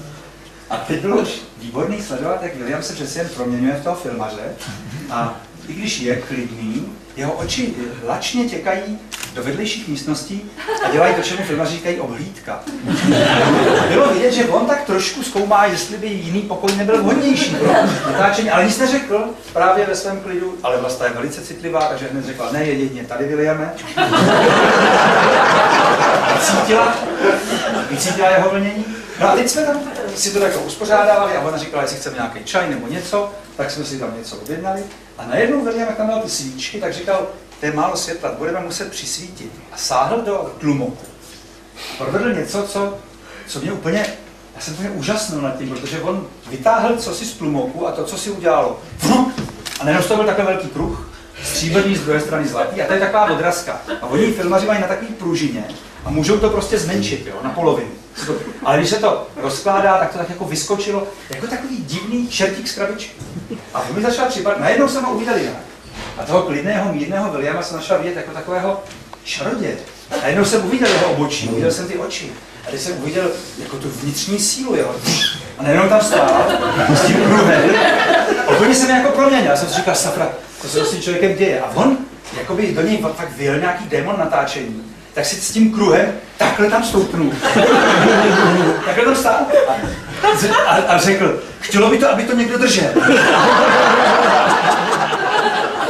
A teď bylo výborný sledovat, jak William se přesně jen proměňuje v toho filmaře a i když je klidný, jeho oči lačně těkají do vedlejších místností a dělají to, čemu filmaři říkají obhlídka. Bylo vidět, že on tak trošku zkoumá, jestli by jiný pokoj nebyl vhodnější pro natáčení, ale nic neřekl právě ve svém klidu, ale Vlasta je velice citlivá, takže hned řekla, ne, je jedině tady, Williame. Vycítila jeho vlnění. No a teď jsme tam si to takhle uspořádávali a ona říkala, jestli chceme nějaký čaj nebo něco, tak jsme si tam něco objednali. A najednou William, jak tam měl ty svíčky, tak říkal, to je málo světla, budeme muset přisvítit. A sáhl do tlumoku. Provedl něco, co mě úplně, já jsem úplně úžasnul nad tím, protože on vytáhl cosi z tlumoku a to, co si udělalo. A najednou to byl takový velký kruh, stříbrný, z druhé strany zlatý a to je taková odrazka. A oni filmaři mají na takový pružině a můžou to prostě zmenšit, jo, na polovinu. Ale když se to rozkládá, tak to tak jako vyskočilo, jako takový divný čertík z krabičky. A to mi začal připadat, najednou jsem ho uviděl jinak. A toho klidného, mírného Williama jsem začal vidět jako takového čaroděje. Najednou jsem uviděl jeho obočí, uviděl jsem ty oči. A když jsem uviděl jako tu vnitřní sílu jeho. A najednou tam stál s tím kruhem. Úplně se mi jako proměnil. Já jsem si říkal, sakra, to se s tím člověkem děje. A on, jakoby do něj tak vyjel nějaký démon natáčení. Tak si s tím kruhem takhle tam stoupnul. Takhle tam stál a řekl, chtělo by to, aby to někdo držel.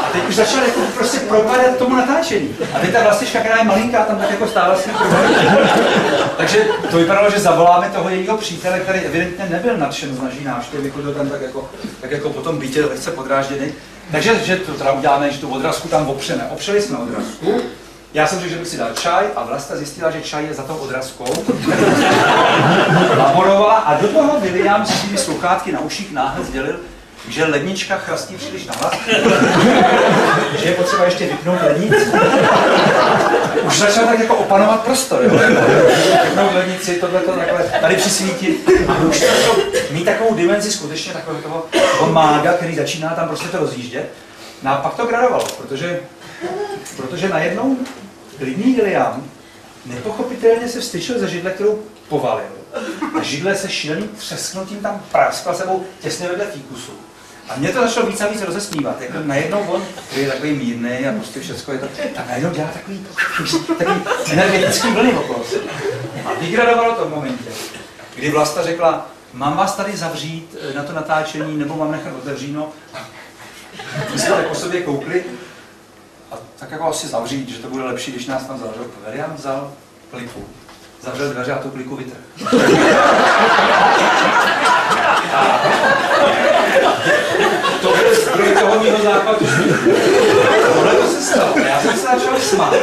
A teď už začal jako prostě propadat tomu natáčení. A teď ta Vlastička, která je malinká, tam tak jako stála s tím kruhem. Takže to vypadalo, že zavoláme toho jejího přítele, který evidentně nebyl nadšen z naší návštěvy, chodil tam tak jako po tom bytě lehce podrážděný. Takže že to teda uděláme, že tu odrazku tam opřeme. Opřeli jsme odrazku. Já jsem řekl, že bych si dal čaj a Vlasta zjistila, že čaj je za tou odrazkou. Laborovala a do toho William s svými sluchátky na uších náhle sdělil, že lednička chrastí příliš nahlas, že je potřeba ještě vypnout lednici. Už začal tak jako opanovat prostor, jo? Vypnout lednici, tohleto takhle, tady přisvítit. A už to začal mít takovou dimenzi skutečně takového mága, který začíná tam prostě to rozjíždět. No a pak to gradovalo, protože najednou klidný William nepochopitelně se vstyčil ze židle, kterou povalil. A židle se šíleným třesknutím tam praskla sebou těsně vedle fíkusu. A mě to začalo víc a víc rozesmívat. Jako najednou on, který je takový mírný a prostě všechno je to, tak najednou dělá takový energetický vlny okolo sebe. A vygradovalo to v momentě, kdy Vlasta řekla, mám vás tady zavřít na to natáčení, nebo mám nechat otevříno. My jsme tak po sobě koukli a tak jako asi zavřít, že to bude lepší, když nás tam zavřel. William vzal pliku, zavřel dveře a tu pliku vytrhl. To byl zdroj toho mýho západu. Tohle to se stalo. Já jsem se začal smát.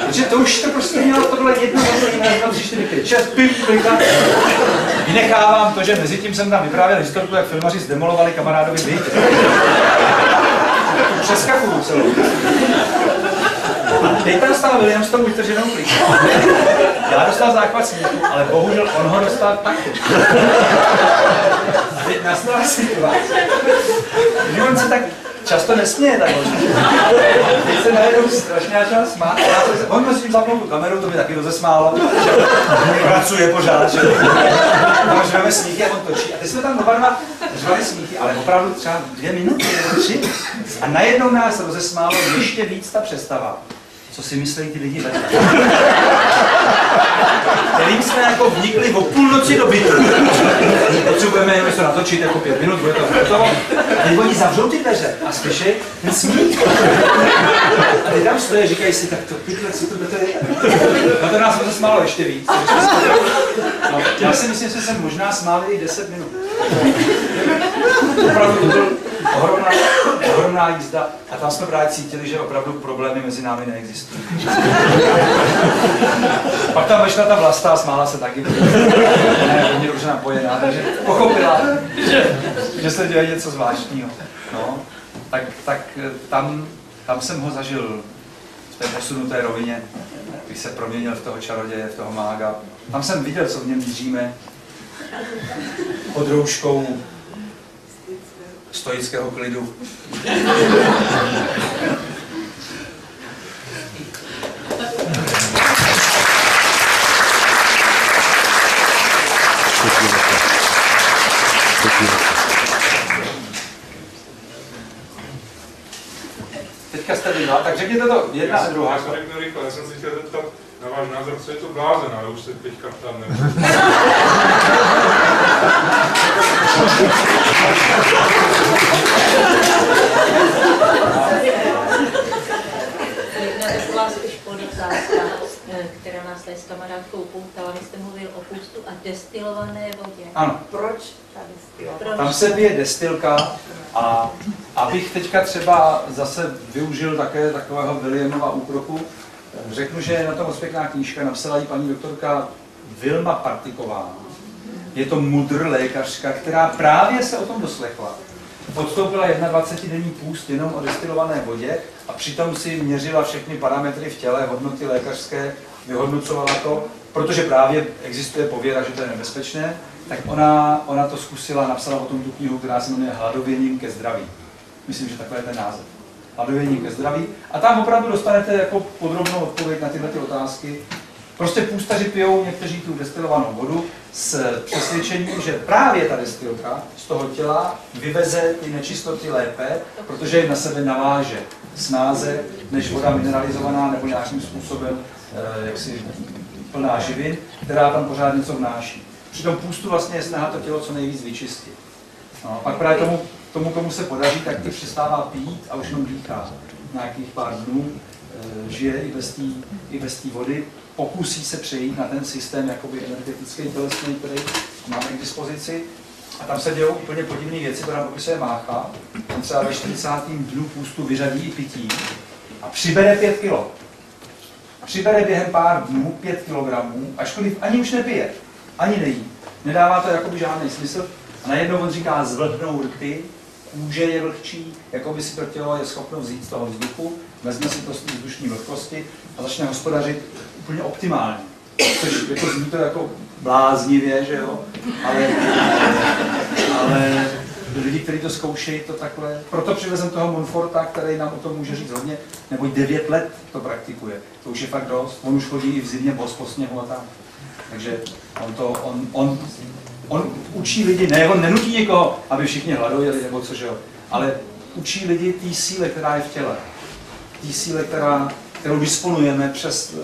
Protože to už to prostě mělo, to bylo jedno, dva, 3, 4, 5, 6, plika. Vynechávám to, že mezi tím jsem tam vyprávěl historku, jak filmaři zdemolovali kamarádovi byt. Přeskakuju celou. A teď tam stál William s tou vytrženou plikou. Já dostal záchvat smíchu, ale bohužel on ho dostal taky. A teď nastala situace, že on se tak často nesměje tak možná. Teď se najednou strašně začal smát. On mi s tím zapnul tu kameru, to mi taky rozesmálo. Pracuje pořád, že? Tam řveme smíchy a on točí. A teď jsme tam oba dva řvali smíchy, ale opravdu třeba 2 minuty, 3. A najednou nás rozesmálo ještě víc ta představa. Co si myslí ty lidi vedle. Kterým jsme jako vnikli o půlnoci do bytu. Potřebujeme jenom to natočit jako 5 minut, bude to hotovo. A teď oni zavřou ty dveře a slyší ten smích. A teď tam stojí a říkají si, tak to pytle, co to je. No to nás rozesmálo ještě víc. No, já si myslím, že jsem možná smáli i 10 minut. Opravdu to byl ohromná jízda a tam jsme právě cítili, že opravdu problémy mezi námi neexistují. Pak tam vešla ta Vlasta a smála se taky. Ne, hodně dobře napojená, takže pochopila, že se děje něco zvláštního. No, tak tam Tam jsem ho zažil v té posunuté rovině, když se proměnil v toho čaroděje, v toho mága. Tam jsem viděl, co v něm míříme pod rouškou stoického klidu. Teďka jste vy dva, tak řekněte to jedna a druhá. Já jsem řeknu rychle, já jsem si chtěl zeptat na váš názor, co je to blázen, ale už se teďka ptám nebudu. Jedna to byla spíš politázka, která nás tady s kamarádkou poutala. Vy jste mluvil o pustu a destilované vodě. Ano. Proč ta destilka? Tam se pije destilka a abych teďka třeba zase využil také takového Williamova úkroku, řeknu, že je na to moc pěkná knížka, napsala ji paní doktorka Vilma Partiková. Je to mudr lékařka, která právě se o tom doslechla. Podstoupila 21denní půst jenom o destilované vodě a přitom si měřila všechny parametry v těle, hodnoty lékařské, vyhodnocovala to, protože právě existuje pověra, že to je nebezpečné, tak ona to zkusila, napsala o tom tu knihu, která se jmenuje Hladověním ke zdraví. Myslím, že takhle je ten název. Hladověním ke zdraví. A tam opravdu dostanete jako podrobnou odpověď na tyhle otázky. Prostě půstaři pijou někteří tu destilovanou vodu s přesvědčením, že právě ta destilka z toho těla vyveze ty nečistoty lépe, protože je na sebe naváže snáze než voda mineralizovaná nebo nějakým způsobem jaksi plná živin, která tam pořád něco vnáší. Při tom půstu vlastně je snaha to tělo co nejvíc vyčistit. No, pak právě komu se podaří, tak ty přestává pít a už jenom dýchá. Nějakých pár dnů žije i bez té vody, pokusí se přejít na ten systém jakoby energetický, tělesný, který máme k dispozici. A tam se dějou úplně podivné věci, to nám popisuje Mácha. On třeba ve 40. dnu půstu vyřadí i pití a přibere 5 kg. Přibere během pár dnů 5 kg, ačkoliv ani už nepije, ani nejí. Nedává to jakoby žádný smysl. A najednou on říká, zvlhnou rty, kůže je vlhčí, jako by si to tělo je schopno vzít z toho vzduchu, vezme si to z té vzdušní vlhkosti a začne hospodařit úplně optimálně. Což jako zní to jako bláznivě, že jo, ale lidi, kteří to zkoušejí, to takhle. Proto přivezem toho Monforta, který nám o tom může říct hodně, nebo 9 let to praktikuje. To už je fakt dost. On už chodí i v zimě po sněhu a tak. Takže on učí lidi, ne, on nenutí někoho, aby všichni hladovali nebo co, že jo, ale učí lidi té síle, která je v těle. Té síle, kterou disponujeme přes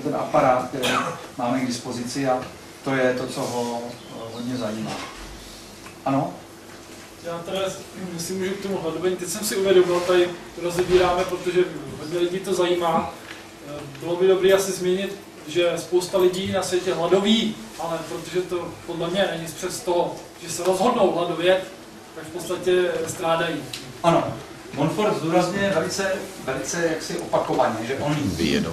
ten aparát, který máme k dispozici a to je to, co ho hodně zajímá. Ano? Já teda, myslím, můžu k tomu hladování, teď jsem si uvědomil, tady to rozebíráme, protože hodně lidí to zajímá. Bylo by dobré asi změnit, že spousta lidí na světě hladoví, ale protože to podle mě není přes toho, že se rozhodnou hladovět, tak v podstatě strádají. Ano. Monfort zdůrazňuje velice jaksi opakovaně, že on jí.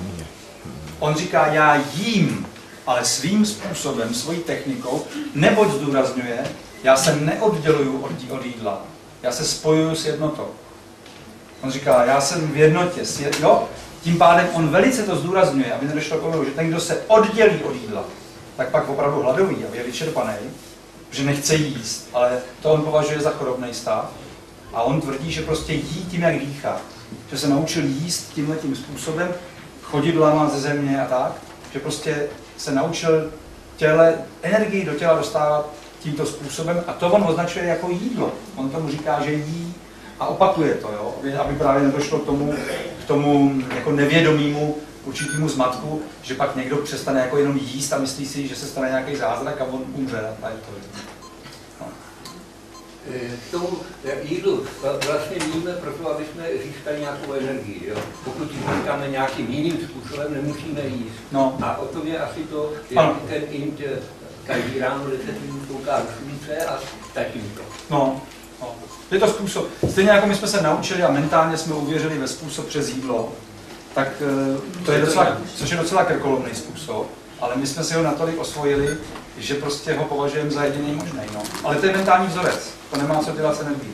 On říká, já jím, ale svým způsobem, svojí technikou, neboť zdůrazňuje, já se neodděluju od jídla, já se spojuju s jednotou. On říká, já jsem v jednotě, jo? Tím pádem on velice to zdůrazňuje, aby nedošlo k tomu, že ten, kdo se oddělí od jídla, tak pak opravdu hladoví a je vyčerpaný, že nechce jíst, ale to on považuje za chorobný stav. A on tvrdí, že prostě jí tím, jak dýchá. Že se naučil jíst tímhletím způsobem, chodidlama ze země a tak, že prostě se naučil energii do těla dostávat tímto způsobem a to on označuje jako jídlo. On tomu říká, že jí a opakuje to, jo? Aby právě nedošlo k tomu jako nevědomímu určitému zmatku, že pak někdo přestane jako jenom jíst a myslí si, že se stane nějaký zázrak a on umře. A je to. K tomu jídlu vlastně jíme proto, aby jsme získali nějakou energii. Jo? Pokud ji získáme nějakým jiným způsobem, nemusíme jíst. No. A o tom je asi to, jak ten int každý ráno 10 minut kouká do slunce a stačí to. No. Je to způsob. Stejně jako my jsme se naučili a mentálně jsme uvěřili ve způsob přes jídlo, tak to je docela, což je docela krkolomný způsob, ale my jsme si ho natolik osvojili, že prostě ho považujeme za jediný možný. No. Ale to je mentální vzorec, to nemá co dělat s energií.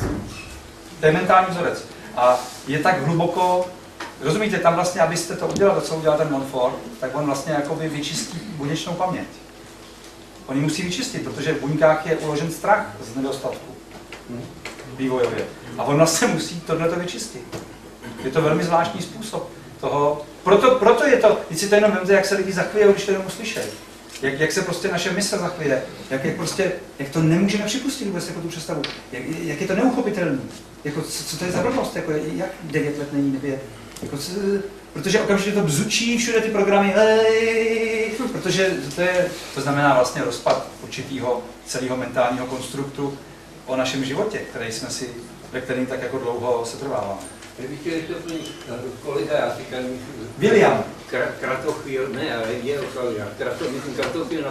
To je mentální vzorec. A je tak hluboko, rozumíte, tam vlastně, abyste to udělali, to, co udělal ten Montfort, tak on vlastně jakoby vyčistí buněčnou paměť. Oni musí vyčistit, protože v buňkách je uložen strach z nedostatku vývojově. A on vlastně musí tohleto vyčistit. Je to velmi zvláštní způsob toho. Proto je to, když si to jenom vemte, jak se lidi zachvějou, když to jenom uslyšejí. Jak se prostě naše mysl zachvěje, jak to nemůžeme připustit vůbec jako tu představu, jak je to neuchopitelné, jako, co to je za blbost, jako, jak 9 let není 9, jako, protože okamžitě to bzučí všude ty programy, protože to znamená vlastně rozpad určitého celého mentálního konstruktu o našem životě, ve kterém tak jako dlouho se trváváme. Kdybych chtěl ještě doplnit, kolega, já říkám, William. Kratochvíl, ne, ale je Kratochvíl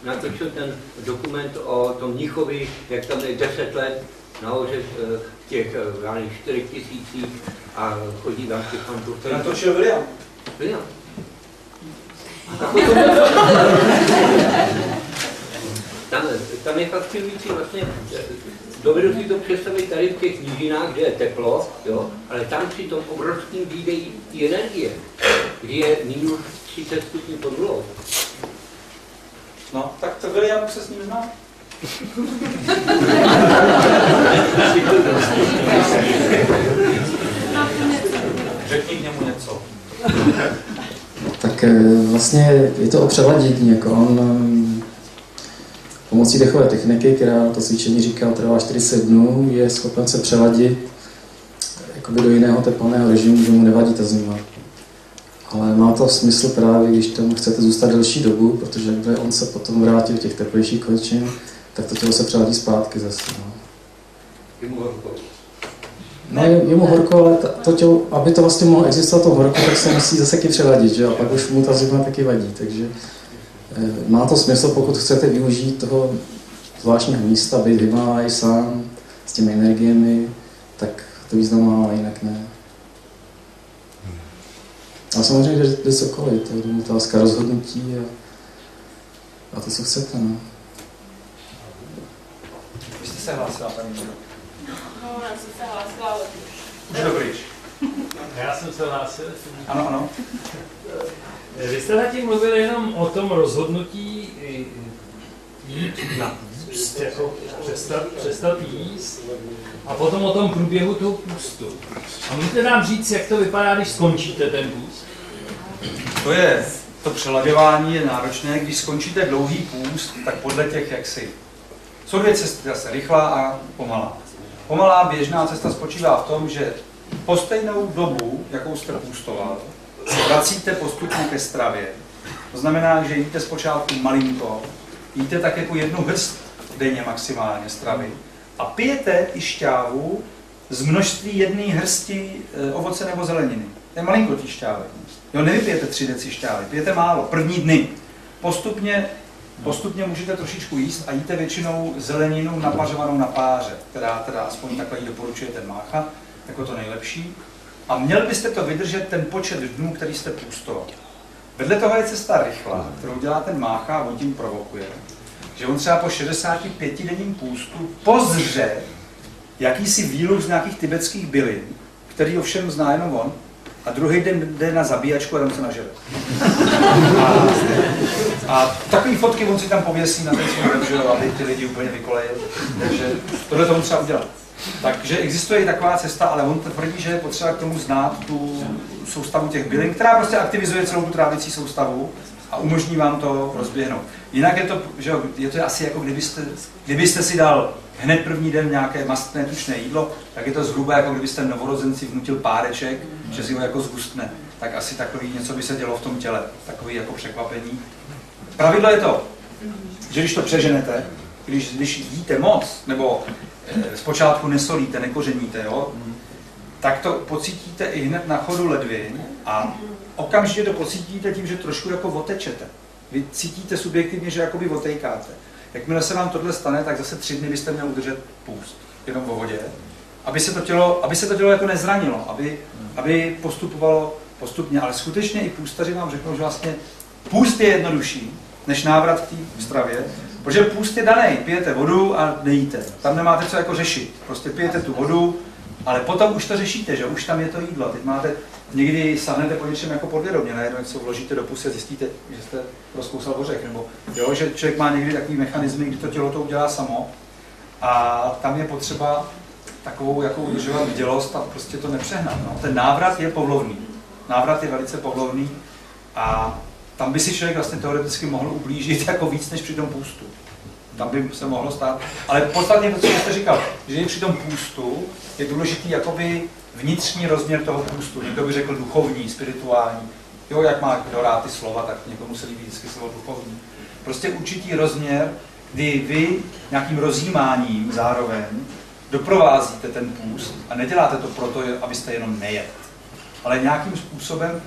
natočil ten dokument o tom Mnichovi, jak tam je 10 let nahoře těch 4 000 a chodí tam těch fantů. To natočil William. William. Tam je fascinující vlastně, dovedu si to představit tady v těch nížinách, kde je teplo, jo, ale tam při tom obrovském výdeji energie, kdy je minus 30 stupňů pod nulou. No, tak to William se s ním zná. Řekni k němu něco. Tak vlastně je to o přeladění, jako on pomocí dechové techniky, která to cvičení říká trvá 40 dnů, je schopen se přeladit do jiného teplného režimu, že mu nevadí ta zima. Ale má to smysl právě, když tam chcete zůstat delší dobu, protože jakmile on se potom vrátí do těch teplejších končin, tak to tělo se přeladí zpátky zase. No. Je mu horko. No, je mu horko, ale to tělo, aby to vlastně mohlo existovat to horko, tak se musí zase taky přeladit, že? A pak už mu ta zima taky vadí. Takže má to smysl, pokud chcete využít toho zvláštního místa, být v Himálaji sám s těmi energiemi, tak to význam má, ale jinak ne. A samozřejmě jde cokoliv, to je otázka rozhodnutí a to, co chcete. No. Vy jste se hlásila, paní Míro? No, já jsem se hlásila, ale Už dobrýš. Já jsem se hlásil. Ano, ano. Vy jste zatím mluvili jenom o tom rozhodnutí jít na půst, jako přestat jíst, a potom o tom průběhu toho půstu. A můžete nám říct, jak to vypadá, když skončíte ten půst? To přelaďování je náročné, když skončíte dlouhý půst, tak podle těch jaksi. Jsou dvě cesty, zase rychlá a pomalá. Pomalá běžná cesta spočívá v tom, že po stejnou dobu, jakou jste půstoval, se vracíte postupně ke stravě. To znamená, že jíte zpočátku malinko, jíte tak jako 1 hrst denně maximálně stravy a pijete i šťávu z množství 1 hrsti ovoce nebo zeleniny. To je malinko té šťávy. Jo, nevypijete 3 deci šťávy, pijete málo, první dny. Postupně můžete trošičku jíst a jíte většinou zeleninu napařovanou na páře, která teda aspoň takhle ji doporučuje ten Mácha, jako to nejlepší. A měl byste to vydržet ten počet dnů, který jste půstoval. Vedle toho je cesta rychlá, kterou dělá ten Mácha a on tím provokuje, že on třeba po 65denním půstu pozře jakýsi výluch z nějakých tibetských bylin, který ovšem zná jenom on, a druhý den jde na zabíjačku a tam se nažere. A takový fotky on si tam pověsí na ten svůj web, aby ty lidi úplně vykolejil. Takže tohle to on třeba udělat. Takže existuje i taková cesta, ale on tvrdí, že je potřeba k tomu znát tu soustavu těch bylin, která prostě aktivizuje celou tu trávicí soustavu a umožní vám to rozběhnout. Jinak je to, že je to asi jako kdybyste si dal hned první den nějaké mastné tučné jídlo, tak je to zhruba jako kdybyste novorozenci vnutil páreček, že si ho jako zhustne. Tak asi takový něco by se dělo v tom těle, takový jako překvapení. Pravidlo je to, že když to přeženete, když jíte moc, nebo zpočátku nesolíte, nekořeníte, jo, tak to pocítíte i hned na chodu ledvin a okamžitě to pocítíte tím, že trošku jako otečete. Vy cítíte subjektivně, že jakoby otejkáte. Jakmile se vám tohle stane, tak zase 3 dny byste měli udržet půst, jenom vo vodě, aby se to tělo jako nezranilo, aby postupovalo postupně. Ale skutečně i půstaři vám řeknou, že vlastně půst je jednodušší než návrat k té stravě, protože půst je daný, pijete vodu a nejíte. Tam nemáte co jako řešit. Prostě pijete tu vodu, Ale potom už to řešíte, že už tam je to jídlo. Teď máte, někdy sahnete po něčem jako podvědomě, najednou jak se vložíte do pusy a zjistíte, že jste rozkousal ořech, nebo jo, že člověk má někdy takový mechanismy, kdy to tělo to udělá samo a tam je potřeba takovou jako udržovat bdělost a prostě to nepřehnat. No. Ten návrat je povlovný. Návrat je velice povlovný a tam by si člověk vlastně teoreticky mohl ublížit jako víc než při tom půstu. Tam by se mohlo stát. Ale podstatně to, co jste říkal, že i při tom půstu je důležitý jakoby vnitřní rozměr toho půstu. Někdo by řekl duchovní, spirituální. Jo, jak má kdo rád ty slova, tak někomu se líbí vždycky slovo duchovní. Prostě určitý rozměr, kdy vy nějakým rozjímáním zároveň doprovázíte ten půst a neděláte to proto, abyste jenom nejedli. Ale nějakým způsobem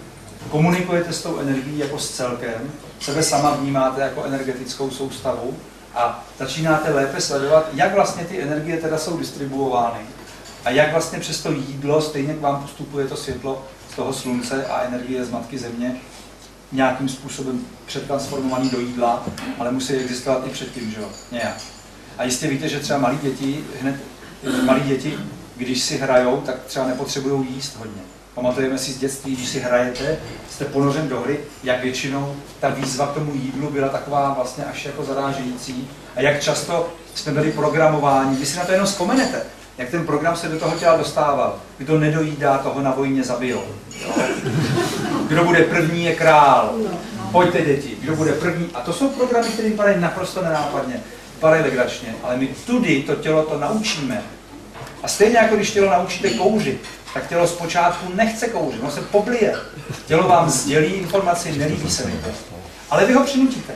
komunikujete s tou energií jako s celkem, sebe sama vnímáte jako energetickou soustavu a začínáte lépe sledovat, jak vlastně ty energie teda jsou distribuovány a jak vlastně přes to jídlo stejně k vám postupuje to světlo z toho slunce a energie z matky země nějakým způsobem přetransformovaný do jídla, ale musí existovat i předtím, že jo? Nějak. A jistě víte, že třeba malí děti, když si hrajou, tak třeba nepotřebují jíst hodně. Pamatujeme si z dětství, když si hrajete, jste ponořen do hry, jak většinou ta výzva k tomu jídlu byla taková vlastně až jako zarážející a jak často jsme byli programováni. Vy si na to jenom vzpomenete, jak ten program se do toho těla dostával. Kdo nedojídá, toho na vojně zabijou. Kdo bude první, je král. Pojďte děti, kdo bude první. A to jsou programy, které vypadají naprosto nenápadně, vypadají legračně, ale my tudy to tělo to naučíme. A stejně jako když tělo naučíte kouřit, tak tělo zpočátku nechce kouřit, ono se poblije. Tělo vám sdělí informaci, nelíbí se mi to. Ale vy ho přinutíte.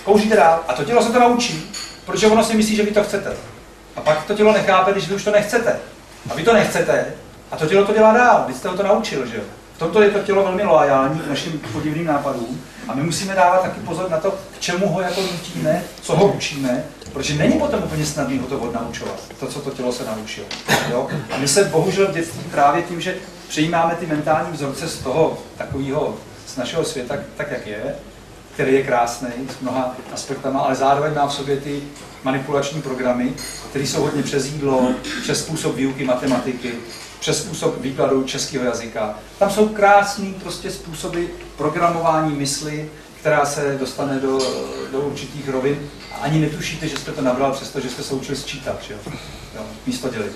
Kouříte dál a to tělo se to naučí, protože ono si myslí, že vy to chcete. A pak to tělo nechápe, když vy už to nechcete. A vy to nechcete a to tělo to dělá dál, vy jste ho to naučil, že jo. V tomto je to tělo velmi loajální k našim podivným nápadům a my musíme dávat taky pozor na to, k čemu ho jako nutíme, co ho učíme, protože není potom úplně snadný ho to odnaučovat, to, co to tělo se naučilo. Jo? A my se bohužel v dětství právě tím, že přijímáme ty mentální vzorce z toho takového, z našeho světa, tak jak je, který je krásný s mnoha aspektama, ale zároveň má v sobě ty manipulační programy, které jsou hodně přes jídlo, přes způsob výuky matematiky, přes způsob výkladu českého jazyka. Tam jsou krásný prostě způsoby programování mysli, která se dostane do určitých rovin a ani netušíte, že jste to nabral, přestože jste se učili sčítat, jo? Jo, místo dělit.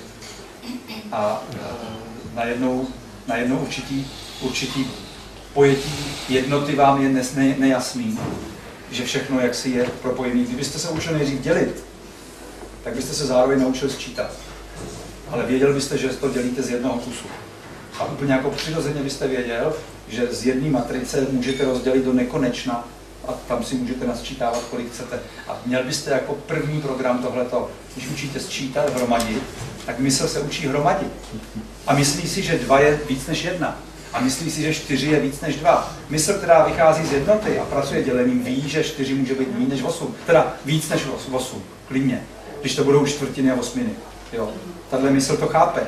A najednou určitý pojetí jednoty vám je nejasný, že všechno jaksi je propojený. Kdybyste se učili nejdřív dělit, tak byste se zároveň naučili sčítat. Ale věděl byste, že to dělíte z jednoho kusu. A úplně jako přirozeně byste věděl, že z jedné matrice můžete rozdělit do nekonečna a tam si můžete nasčítávat, kolik chcete. A měl byste jako první program tohleto, když učíte sčítat, hromadit, tak mysl se učí hromadit. A myslí si, že 2 je víc než 1. A myslí si, že 4 je víc než 2. Mysl, která vychází z jednoty a pracuje dělením, ví, že 4 může být méně než 8. Teda víc než 8, klidně. Když to budou čtvrtiny a osminy. Jo. Tahle mysl to chápe,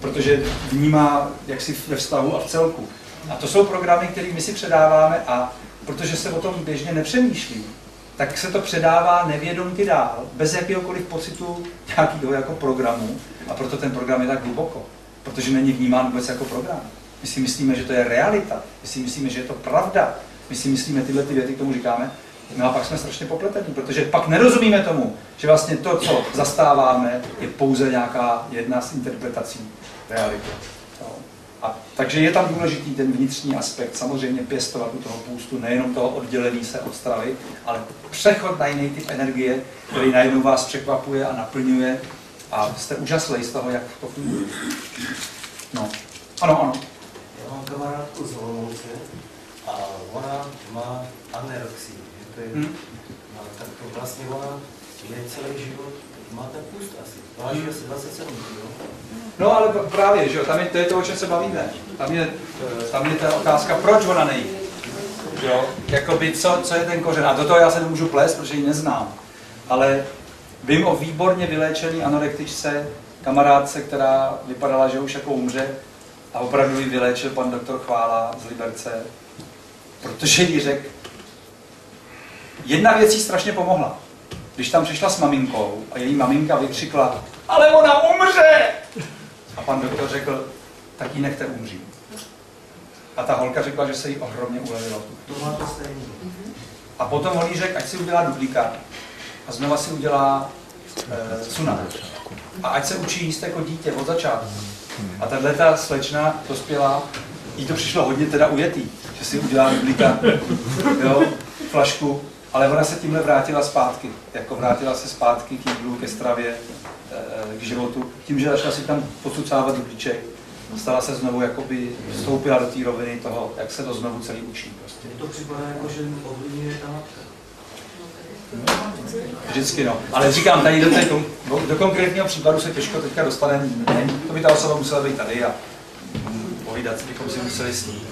protože vnímá jaksi ve vztahu a v celku. A to jsou programy, které my si předáváme a protože se o tom běžně nepřemýšlí, tak se to předává nevědomky dál, bez jakéhokoliv pocitu nějakého jako programu a proto ten program je tak hluboko, protože není vnímán vůbec jako program. My si myslíme, že to je realita, my si myslíme, že je to pravda, my si myslíme tyhle ty věty, k tomu říkáme, no a pak jsme strašně popletení, protože pak nerozumíme tomu, že vlastně to, co zastáváme, je pouze nějaká jedna z interpretací reality. A takže je tam důležitý ten vnitřní aspekt, samozřejmě pěstovat u toho půstu, nejenom toho oddělení se od stravy, ale přechod na jiný typ energie, který najednou vás překvapuje a naplňuje a jste úžaslej z toho, jak to funguje. No, ano. Já mám kamarádku z Olomouce a ona má anorexii. No, tak to vlastně ona je celý život, má ten půst asi, váží asi 27 kg. No ale právě, že jo, to je to, o čem se bavíme. Tam je ta otázka, proč ona nejí. Jo, jakoby, co je ten kořen. A do toho já se nemůžu plést, protože ji neznám. Ale vím o výborně vyléčený anorektičce, kamarádce, která vypadala, že už jako umře. A opravdu ji vyléčil pan doktor Chvála z Liberce. Protože jí řekl, jedna věc jí strašně pomohla. Když tam přišla s maminkou a její maminka vykřikla, ale ona umře! A pan doktor řekl, tak ji nechte umřít. A ta holka řekla, že se jí ohromně ulevilo. To má to stejný. A potom on jí řekl, ať si udělá duplikát a znova si udělá sunat. A ať se učí jíst jako dítě od začátku. A tato slečna dospělá, jí to přišlo hodně teda ujetý, že si udělá duplikát, jo, flašku, ale ona se tímhle vrátila zpátky. Jako vrátila se zpátky k jídlu, ke stravě, k životu. Tím, že začala si tam pocucávat dublíček, stala se znovu, jakoby vstoupila do té roviny toho, jak se to znovu celý učí. Prostě. Mně to připadá jako, že ovlivňuje ta matka. Vždycky no. Ale říkám, tady do konkrétního případu se těžko teďka dostane. To by ta osoba musela být tady a povídat, bychom si museli s ní.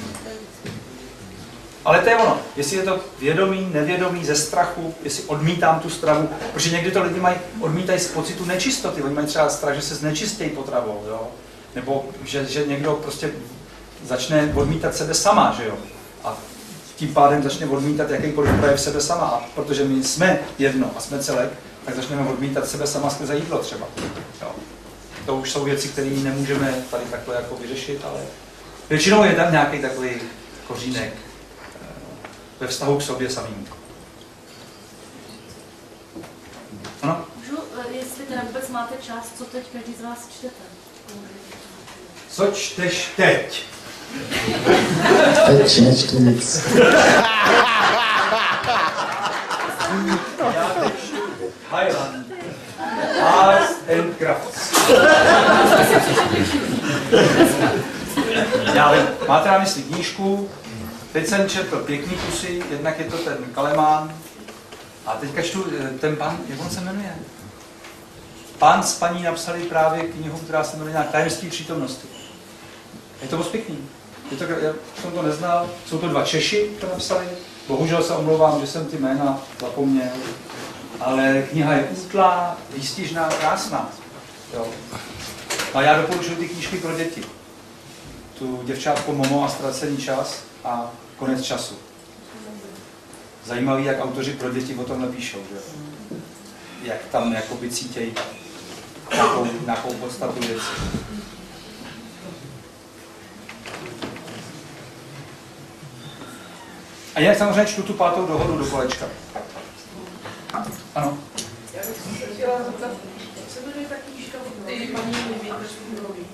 Ale to je ono, jestli je to vědomí, nevědomí, ze strachu, jestli odmítám tu stravu, protože někdy to lidi odmítají z pocitu nečistoty, oni mají třeba strach, že se znečistějí potravou, jo? Nebo že někdo prostě začne odmítat sebe sama, že jo? A tím pádem začne odmítat jakýkoliv projev sebe sama, a protože my jsme jedno a jsme celek, tak začneme odmítat sebe sama skrze jídlo třeba. Jo? To už jsou věci, které nemůžeme tady takhle jako vyřešit, ale většinou je tam nějaký takový kořínek ve vztahu k sobě samým. Ano? Můžu, jestli teda vůbec máte čas, co teď každý z vás čtete? Co čteš teď? Teď nečtu nic. Já teď čtu Highland. Arts and Crafts. Já vím, máte na mysli knížku, teď jsem četl pěkný kusy, jednak je to ten Kalemán, a teďka čtu ten pan, jak on se jmenuje? Pán s paní napsali právě knihu, která se jmenuje nějak Tajemství přítomnosti. Je to moc pěkný. Já jsem to neznal, jsou to dva Češi, to napsali. Bohužel se omlouvám, že jsem ty jména zapomněl. Ale kniha je útlá, výstižná, krásná. Jo. A já doporučuji ty knížky pro děti. Tu Děvčátko Momo a Ztracený čas a Konec času. Zajímavý, jak autoři pro děti o tomhle píšou. Že? Jak tam jakoby cítějí nějakou podstatu věci. A jinak samozřejmě čtu tu 5. dohodu do kolečka. Ano. Já bych se chtěla zeptat, jak se jmenuje ta knížka od té paní Wintersonový?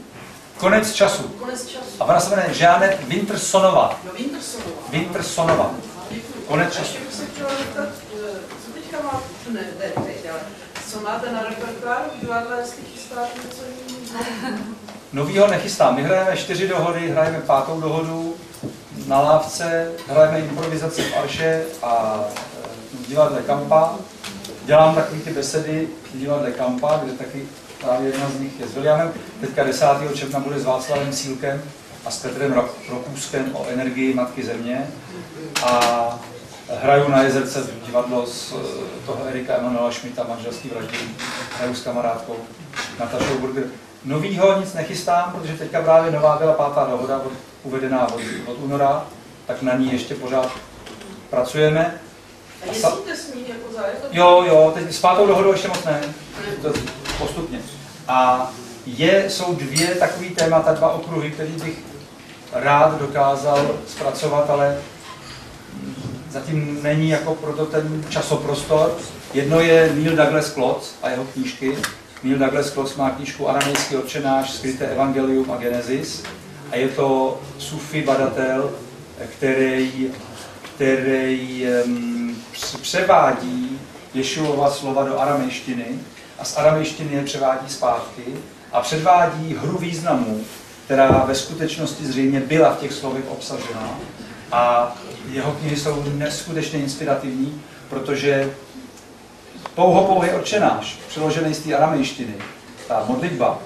Konec času. Konec času. A ona se jmenuje Jeanette Wintersonova. No, Wintersonova. Wintersonova. Konec času. Ještě bych se chtěla zeptat, co teďka má, ne teď, ale co máte na repertoáru v divadle, jestli chystáte něco jiného? Novýho nechystám. My hrajeme 4 dohody, hrajeme 5. dohodu na Lávce, hrajeme improvizaci v Arše a v divadle Kampa. Dělám takový ty besedy v divadle Kampa, kde taky právě jedna z nich je s Williamem. Teďka 10. června bude s Václavem Cílkem a s Petrem Rokůskem o energii Matky Země. A hraju na Jezerce divadlo z toho Erika Emanuela Schmidta, manželství vraždění. Hraju s kamarádkou Natašou Burger. Novýho nic nechystám, protože teďka právě nová byla 5. dohoda uvedená od února, tak na ní ještě pořád pracujeme. A jezdíte s ní jako zájem? Jo, teď s 5. dohodou ještě moc ne, to postupně. A jsou 2 takový témata, 2 okruhy, který bych rád dokázal zpracovat, ale zatím není jako proto ten časoprostor. Jedno je Neil Douglas Klotz a jeho knížky. Neil Douglas Klotz má knížku Aramejský otčenáš, Skryté evangelium a Genesis. A je to sufi badatel, který převádí Ješuova slova do aramejštiny a z aramejštiny je převádí zpátky a předvádí hru významů, která ve skutečnosti zřejmě byla v těch slovech obsažena. A jeho knihy jsou neskutečně inspirativní, protože pouhý otčenáš, přeložený z té aramejštiny, ta modlitba,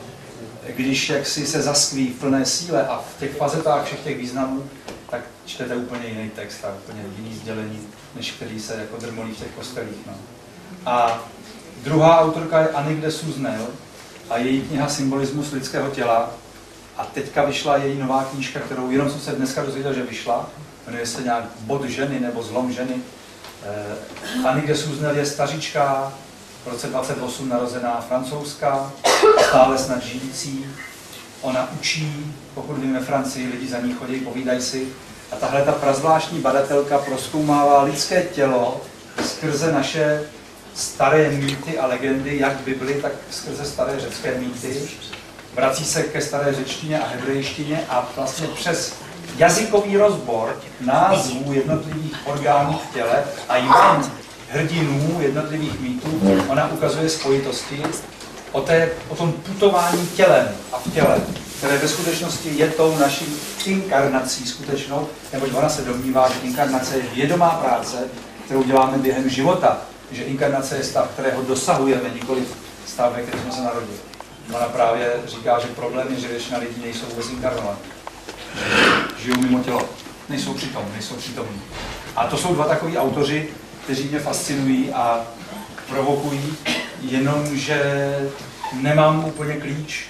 když jaksi se zaskví v plné síle a v těch fazetách všech těch významů, tak čtete úplně jiný text a úplně jiný sdělení, než který se jako drmolí v těch kostelích. No. A druhá autorka je Annick de Suznel a její kniha Symbolismus lidského těla. A teďka vyšla její nová knížka, kterou jenom jsem se dneska dozvěděl, že vyšla. Jmenuje se nějak Bod ženy nebo Zlom ženy. Annick de Suznel je stařička, v roce 28 narozená Francouzska, stále snad žijící. Ona učí, pokud vím, ve Francii, lidi za ní chodí, povídají si. A tahle ta prazvláštní badatelka prozkoumává lidské tělo skrze naše staré mýty a legendy, jak v Bibli, tak skrze staré řecké mýty. Vrací se ke staré řečtině a hebrejštině a vlastně přes jazykový rozbor názvů jednotlivých orgánů v těle a jmen hrdinů jednotlivých mýtů, ona ukazuje spojitosti o tom putování tělem a v těle, které ve skutečnosti je tou naší inkarnací skutečnou, neboť ona se domnívá, že inkarnace je vědomá práce, kterou děláme během života, že inkarnace je stav, kterého dosahujeme, nikoli stav, ve kterém jsme se narodili. Ona právě říká, že problém je, že většina lidí nejsou vůbec inkarnovaní. Žijou mimo tělo. Nejsou přítomní. A to jsou dva takoví autoři, kteří mě fascinují a provokují, jenomže nemám úplně klíč.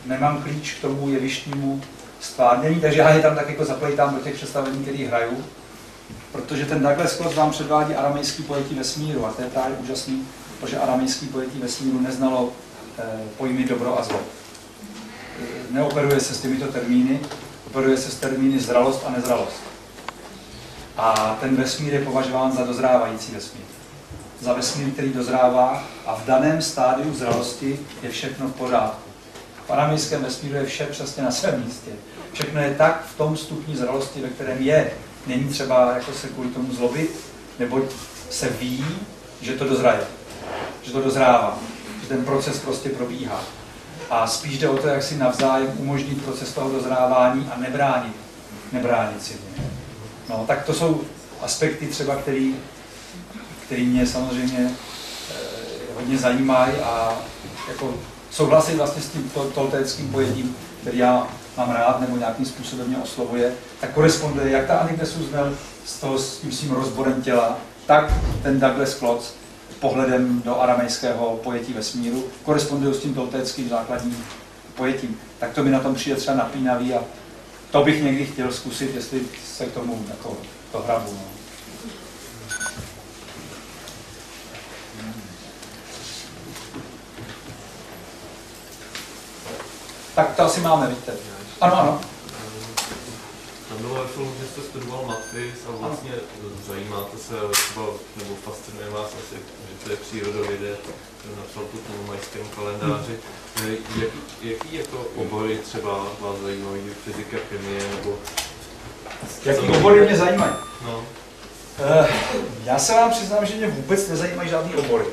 Nemám klíč k tomu jevištnímu stvárnění, takže já je tam tak jako zaplejtám do těch představení, které hraju, protože ten Douglas Klotz vám předvádí aramejský pojetí vesmíru a to je právě úžasný, protože aramejský pojetí vesmíru neznalo pojmy dobro a zlo. Neoperuje se s těmito termíny, operuje se s termíny zralost a nezralost. A ten vesmír je považován za dozrávající vesmír. Za vesmír, který dozrává a v daném stádiu zralosti je všechno v pořádku. V aramejském vesmíru je vše přesně na svém místě. Všechno je tak v tom stupni zralosti, ve kterém je. Není třeba jako se kvůli tomu zlobit, neboť se ví, že to dozraje, že to dozrává, že ten proces prostě probíhá. A spíš jde o to, jak si navzájem umožnit proces toho dozrávání a nebránit si. No, tak to jsou aspekty třeba, který mě samozřejmě hodně zajímají a jako souhlasit vlastně s tím toltéckým pojetím, který já mám rád nebo nějakým způsobem mě oslovuje, tak koresponduje jak ta Annick de Souzenel s tím svým rozborem těla, tak ten Douglas Klotz pohledem do aramejského pojetí vesmíru, korespondují s tím toltéckým základním pojetím. Tak to mi na tom přijde třeba napínavý a to bych někdy chtěl zkusit, jestli se k tomu jako to hrabu. No. Tak to asi máme, víte. Ano. Tam bylo ve filmu, že jste studoval Matrix a vlastně zajímáte se třeba, nebo fascinuje vás asi, že to je přírodovědec, který napsal tu tomu majskému kalendáři. Jaký jako obory třeba vás zajímají, fyzika, chemie, nebo... Jaký obory mě zajímají? No. Já se vám přiznám, že mě vůbec nezajímají žádný obory.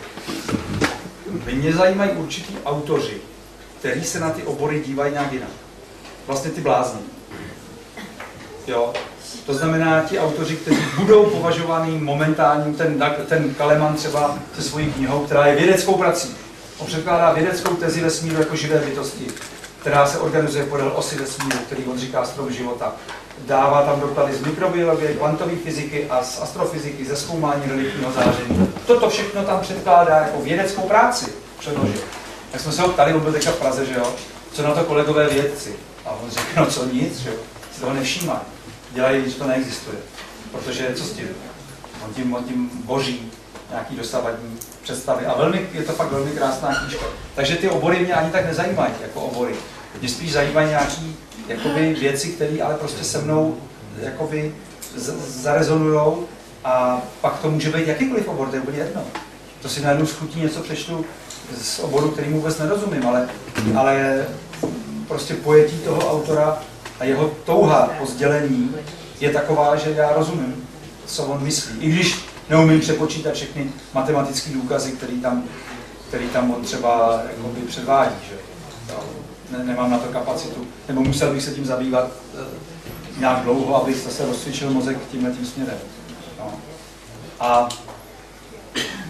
Mě zajímají určitý autoři, kteří se na ty obory dívají nějak jinak. Vlastně ty blázni. Jo? To znamená ti autoři, kteří budou považovaný momentálním, ten Kaleman třeba se svojí knihou, která je vědeckou prací. On předkládá vědeckou tezi vesmíru jako živé bytosti, která se organizuje podél osy vesmíru, který on říká strom života. Dává tam doklady z mikrobiologie, kvantové fyziky a z astrofyziky, ze zkoumání reliktního záření. Toto všechno tam předkládá jako vědeckou práci, předložil. Tak jsme se ho ptali, on byl teďka v Praze, že jo, co na to kolegové vědci. A on řekl, no co nic, že jo, si toho nevšímají. Dělají, že to neexistuje. Protože co s tím? On tím boří nějaký dosavadní představy. A je to fakt velmi krásná knížka. Takže ty obory mě ani tak nezajímají jako obory. Mě spíš zajímají nějaké věci, které ale prostě se mnou jakoby zarezonujou a pak to může být jakýkoliv obor, to je úplně jedno. To si najednou schutí něco přečtu z oboru, kterým vůbec nerozumím, ale prostě pojetí toho autora a jeho touha po sdělení je taková, že já rozumím, co on myslí. I když neumím přepočítat všechny matematické důkazy, který tam on třeba jakoby předvádí. Že? Nemám na to kapacitu. Nebo musel bych se tím zabývat nějak dlouho, abych zase rozcvičil mozek tímhletím směrem. No.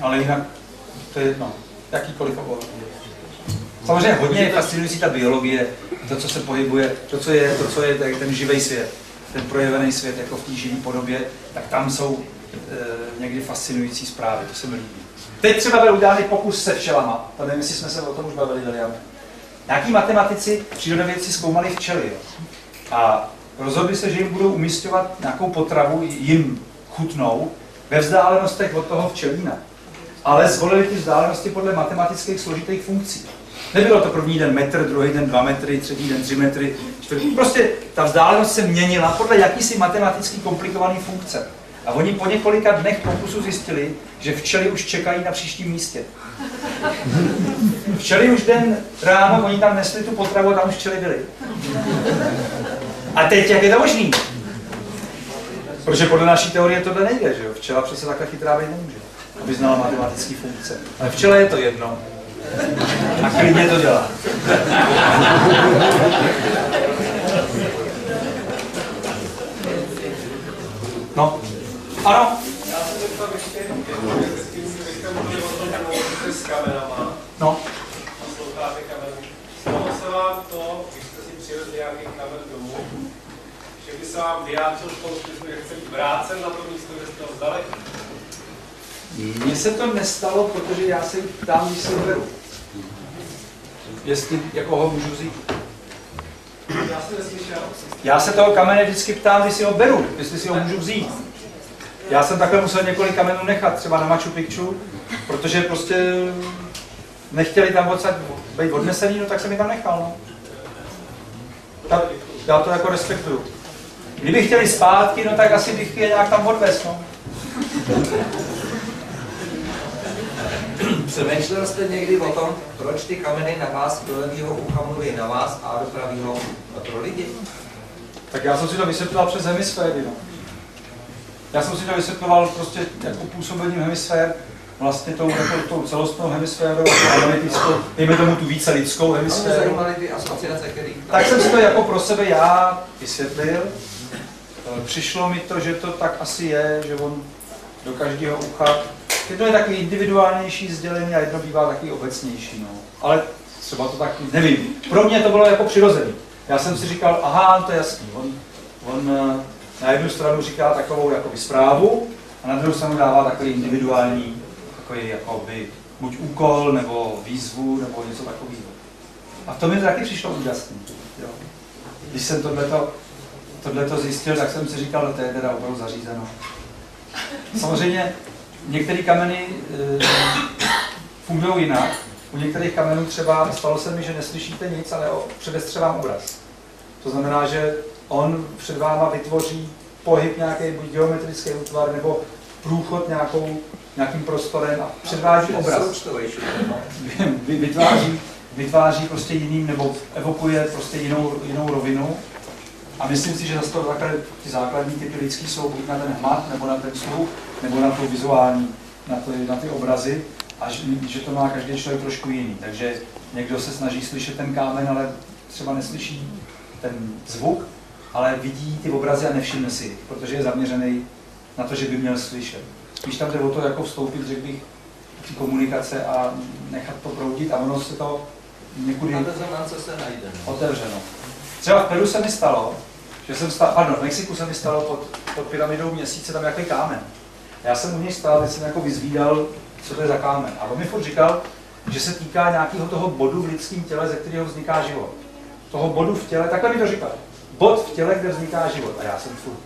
Ale jinak to je jedno. Jakýkoliv obor. Samozřejmě hodně je fascinující ta biologie, to, co se pohybuje, to, co je ten živý svět, ten projevený svět jako v té živé podobě, tak tam jsou někdy fascinující zprávy, to se mi líbí. Teď třeba byl udělaný pokus se včelama, to nevím, jestli jsme se o tom už bavili, William. Nějaký matematici přírodovědci zkoumali včely, jo. A rozhodli se, že jim budou umisťovat nějakou potravu, jim chutnou, ve vzdálenostech od toho včelína. ale zvolili ty vzdálenosti podle matematických složitých funkcí. Nebylo to první den metr, druhý den 2 metry, třetí den 3 metry, čtvrtý. Prostě ta vzdálenost se měnila podle jakýsi matematicky komplikované funkce. A oni po několika dnech pokusu zjistili, že včely už čekají na příštím místě. Včely už den ráno, oni tam nesli tu potravu a tam už včely byly. A teď jak je to možný? Protože podle naší teorie tohle nejde, že jo? Včela přece takhle chytrá být nemůže, aby znala matematické funkce. Ale včele je to jedno. A klidně to dělá. No. Ano. Já se zeptám ještě, s tím teďka mluvili o tom, že mluvíte s kamerama. No. Nasloucháte kameru. Stalo se vám to, když jste si přivezli nějaký kamer domů, že by se vám vyjádřil v tom smyslu, že chce být vrácen na to místo, kde jste ho vzali? Mně se to nestalo, protože já se ptám, když si ho beru. Jestli jako ho můžu vzít. Já jsem neslyšel. Já se toho kamene vždycky ptám, když si ho beru, jestli si ho můžu vzít. Já jsem takhle musel několik kamenů nechat, třeba na Machu Picchu, protože prostě nechtěli tam odsaď být odnesený, no tak jsem mi tam nechal, no. Tak já to jako respektuju. Kdyby chtěli zpátky, no tak asi bych je nějak tam odvez, no. Přemýšlel jste někdy o tom, proč ty kameny na vás do levýho ucha mluví na vás a do pravýho pro lidi? Tak já jsem si to vysvětloval přes hemisféry, no. Já jsem si to vysvětloval prostě jako působením hemisfér, vlastně tou celostnou hemisférou, analytickou, dejme tomu tu více lidskou hemisféru. Tak jsem si to jako pro sebe já vysvětlil. Přišlo mi to, že to tak asi je, že on do každého ucha. Jedno je takový individuálnější sdělení a jedno bývá takový obecnější, no. Ale třeba to tak, nevím. Pro mě to bylo jako přirozený. Já jsem si říkal, aha, to je jasný. On na jednu stranu říká takovou jakoby zprávu a na druhou stranu dává takový individuální, takový jakoby buď úkol, nebo výzvu, nebo něco takového. A to mi taky přišlo úžasný. Jo. Když jsem tohleto zjistil, tak jsem si říkal, no to je teda opravdu zařízeno. Samozřejmě některé kameny fungují jinak. U některých kamenů třeba stalo se mi, že neslyšíte nic, ale předestře vám obraz. To znamená, že on před váma vytvoří pohyb nějaký buď geometrický útvar nebo průchod nějakým prostorem a předvádí obraz. Vytváří prostě jiným nebo evokuje prostě jinou rovinu. A myslím si, že zase to takhle ty základní typy lidský jsou buď na ten hmat, nebo na ten sluch, nebo na to vizuální, na ty obrazy. A že to má každý člověk trošku jiný. Takže někdo se snaží slyšet ten kámen, ale třeba neslyší ten zvuk, ale vidí ty obrazy a nevšimne si, protože je zaměřený na to, že by měl slyšet. Spíš tam jde o to, jako vstoupit, řekl bych, do té a nechat to proudit a ono se to někudy otevřeno. Třeba v Peru se mi stalo, že jsem v Mexiku se mi stalo pod pyramidou Měsíce tam nějaký kámen. Já jsem u něj stál, teď jsem jako vyzvídal, co to je za kámen. A on mi furt říkal, že se týká nějakého toho bodu v lidském těle, ze kterého vzniká život. Toho bodu v těle, takhle mi to říkal. Bod v těle, kde vzniká život. A já jsem furt,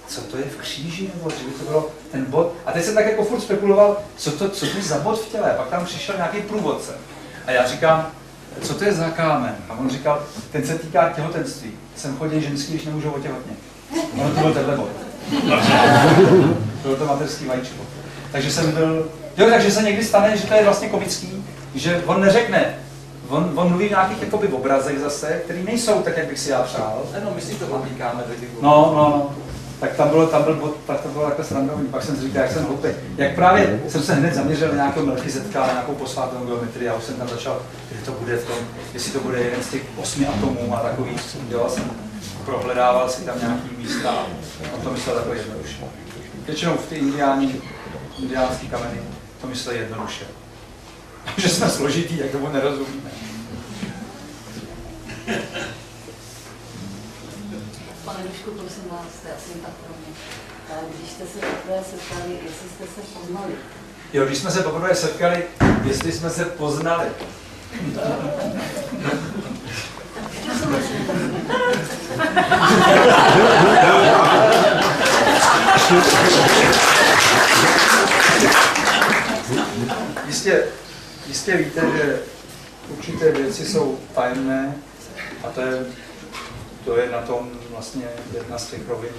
co to je v kříži, nebo že by to bylo ten bod. A teď jsem tak jako furt spekuloval, co to je za bod v těle. A pak tam přišel nějaký průvodce. A já říkám, co to je za kámen? A on říkal, ten se týká těhotenství. Sem chodí ženský, když nemůžou otěhotnět. Ono to byl tenhle bod. Bylo to materský vajíčko. Takže jsem byl, takže se někdy stane, že to je vlastně komický, že on neřekne, on mluví v nějakých jakoby obrazech zase, který nejsou tak, jak bych si já přál. No, my si to podíkáme do těch No. Tak tam byl bod, tak to bylo takhle srandovní. Pak jsem si říkal, jak jsem hloupý. Jak právě jsem se hned zaměřil na nějakého Melchisedeka, na nějakou posvátou geometrii a už jsem tam začal, kde to bude v tom, jestli to bude jeden z těch 8 atomů a takový, dělal jsem, prohledával si tam nějaký místa a on to myslel takhle jednoduše. Většinou v ty indiánský kameny to mysleli jednoduše. Že jsme složitý, jak tomu nerozumíme. Pane Dušku, prosím vás, to je asi tak pro mě. Ale když jste se poprvé setkali, jestli jste se poznali? Jo, když jsme se poprvé setkali, jestli jsme se poznali. Jistě víte, že určité věci jsou tajemné a to je na tom vlastně jedna z těch rovin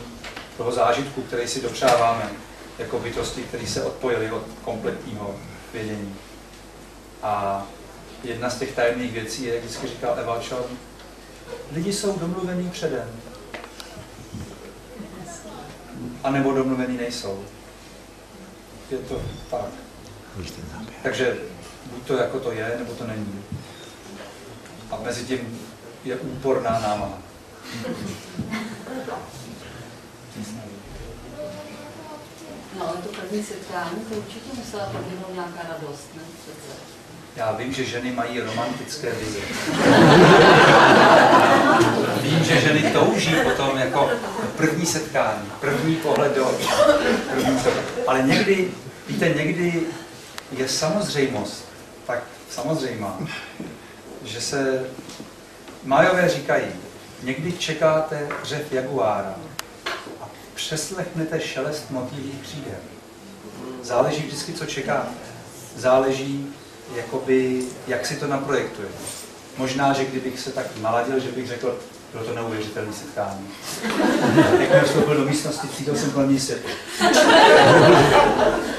toho zážitku, který si dopřáváme jako bytosti, které se odpojily od kompletního vědění. A jedna z těch tajemných věcí je, jak vždycky říkal Ewald Schön, lidi jsou domluvení předem. A nebo domluvení nejsou. Je to tak. Takže buď to jako to je, nebo to není. A mezi tím je úporná námaha. No, ale to první setkání, to určitě musela proběhnout nějaká radost, ne? Já vím, že ženy mají romantické vize. Vím, že ženy touží potom jako první setkání, první pohled do očí. Ale někdy, víte, někdy je samozřejmost, tak samozřejmá, že se Májové říkají, někdy čekáte řev jaguára a přeslechnete šelest motýlích křídel. Záleží vždycky, co čekáte. Záleží, jakoby, jak si to naprojektuje. Možná, že kdybych se tak naladil, že bych řekl, bylo to neuvěřitelné setkání. Jak vstoupil do místnosti, cítil jsem kolem ní světlo.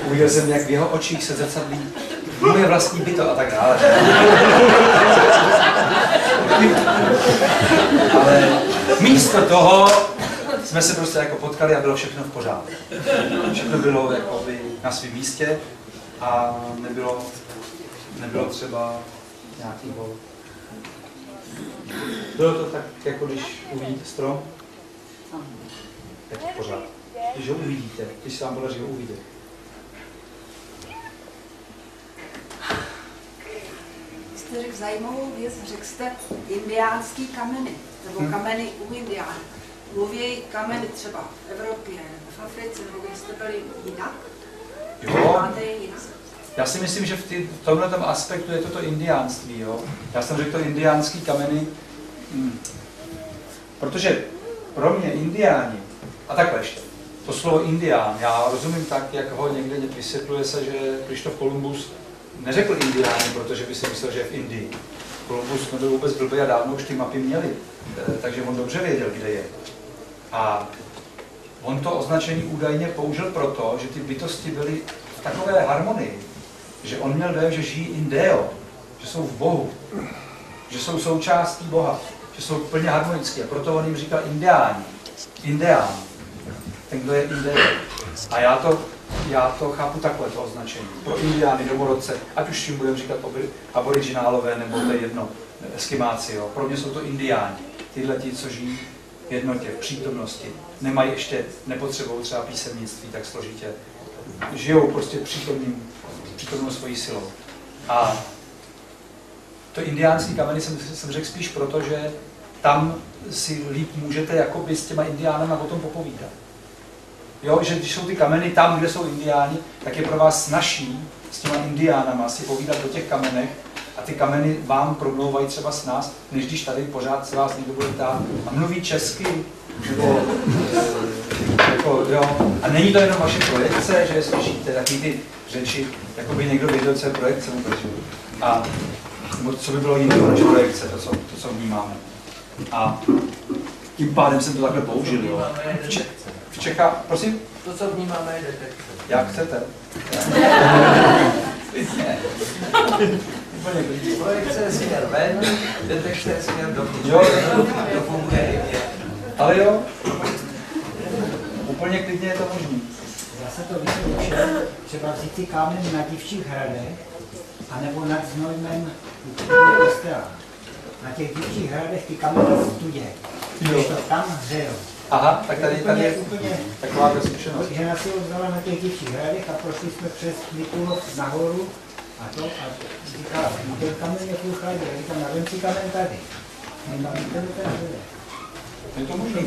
Uviděl jsem, jak v jeho očích se zrcadlí moje vlastní byto a tak dále. Ale místo toho jsme se prostě jako potkali a bylo všechno v pořádku. Všechno bylo jakoby na svém místě a nebylo třeba nějakýho... Bylo to tak, jako když uvidíte strom, tak pořád. Když ho uvidíte, když se vám podaří ho uvidět. Jste řekl zajímavou věc, řekl jste indiánský kameny, nebo kameny u Indiánů. Mluví kameny třeba v Evropě, v Africe, nebo kde jste byli jinak? Jo. Máte je jinak? Já si myslím, že v tomhle aspektu je toto indiánství. Jo? Já jsem řekl to indiánský kameny, protože pro mě indiáni, a takhle ještě, to slovo indián, já rozumím tak, jak ho někde vysvětluje se, že Krištof Kolumbus neřekl indiáni, protože by si myslel, že je v Indii. Kolumbus nebyl vůbec blbý a dávno už ty mapy měli, takže on dobře věděl, kde je. A on to označení údajně použil proto, že ty bytosti byly v takové harmonii, že on měl dojem, že žijí in Deo, že jsou v Bohu, že jsou součástí Boha, že jsou plně harmonické. A proto on jim říkal indiáni, indián, ten, kdo je in Deo. A já to chápu takhle, to označení. Pro indiány, domorodce, ať už jim budeme říkat aboriginálové, nebo to je jedno, eskimáci, jo. Pro mě jsou to indiáni, tyhle ti, co žijí v jednotě, v přítomnosti. Nemají ještě, nepotřebují třeba písemnictví tak složitě. Žijou prostě přítomnou svojí silou. A to indiánský kameny jsem řekl spíš proto, že tam si líp můžete jakoby s těma indiánama o tom popovídat. Jo, že když jsou ty kameny tam, kde jsou indiáni, tak je pro vás snazší s těma indiánama si povídat o těch kamenech a ty kameny vám promlouvají třeba s nás, než když tady pořád se vás někdo bude ptát a mluví česky, nebo jako, jo. A není to jenom vaše projekce, že je slyšíte, taky ty řeči, jako by někdo věděl, co je projekce, a co by bylo jiného než projekce, to, co vnímáme. A tím pádem jsem to takhle použil, jo. V Čechách, prosím? To, co vnímáme, je detekce. Jak chcete. Projekce je směr ven, detekce je směr dovnitř. Jo, to funguje. Ale jo, úplně klidně je to možný. Zase to vysvětlí, třeba vzít ty kámeny na Divčích hradech, anebo nad Znojmem u kostela. Na těch Divčích hradech ty kameny studě, když to tam hřejou. Aha, tak tady je úplně taková zkušenost. Žena si ho vzala na těch Divčích hradech a prošli jsme přes Mikulov nahoru a říká, ten kamen je půl chladě, říkám, na vem si kamen tady. Je to možné.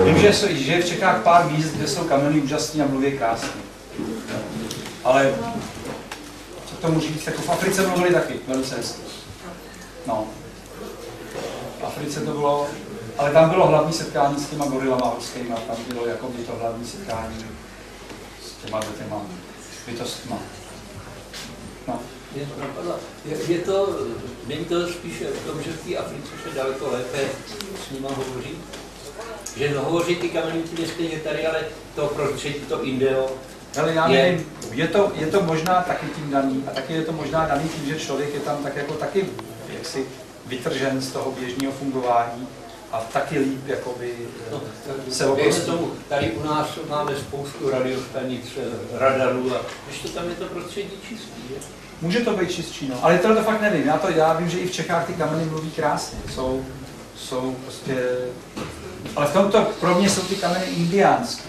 Vím, že je v Čechách pár míst, kde jsou kameny úžasný a mluví krásně. Ale co k tomu říct, jako v Africe mluvili taky velice hezky. No. V Africe to bylo, ale tam bylo hlavní setkání s těma gorilama horskýma, tam bylo jako by to hlavní setkání s těma bytostma. No. Není to spíše o tom, že v té Africe se daleko lépe s nima hovoří? Že hovoří ty kameny úplně stejně tady, ale to prostředí, to Indeo, ale já nevím, je to možná taky tím daný, a taky je to možná daný tím, že člověk je tam tak jako taky jaksi vytržen z toho běžného fungování a taky líp jakoby se oprostí. Tady u nás máme spoustu radiostanic, radarů a když to tam je to prostředí čistý, je? Může to být čistší, no. Ale tohle to fakt nevím. Já vím, že i v Čechách ty kameny mluví krásně. Jsou prostě... Ale v tomto pro mě jsou ty kameny indiánské.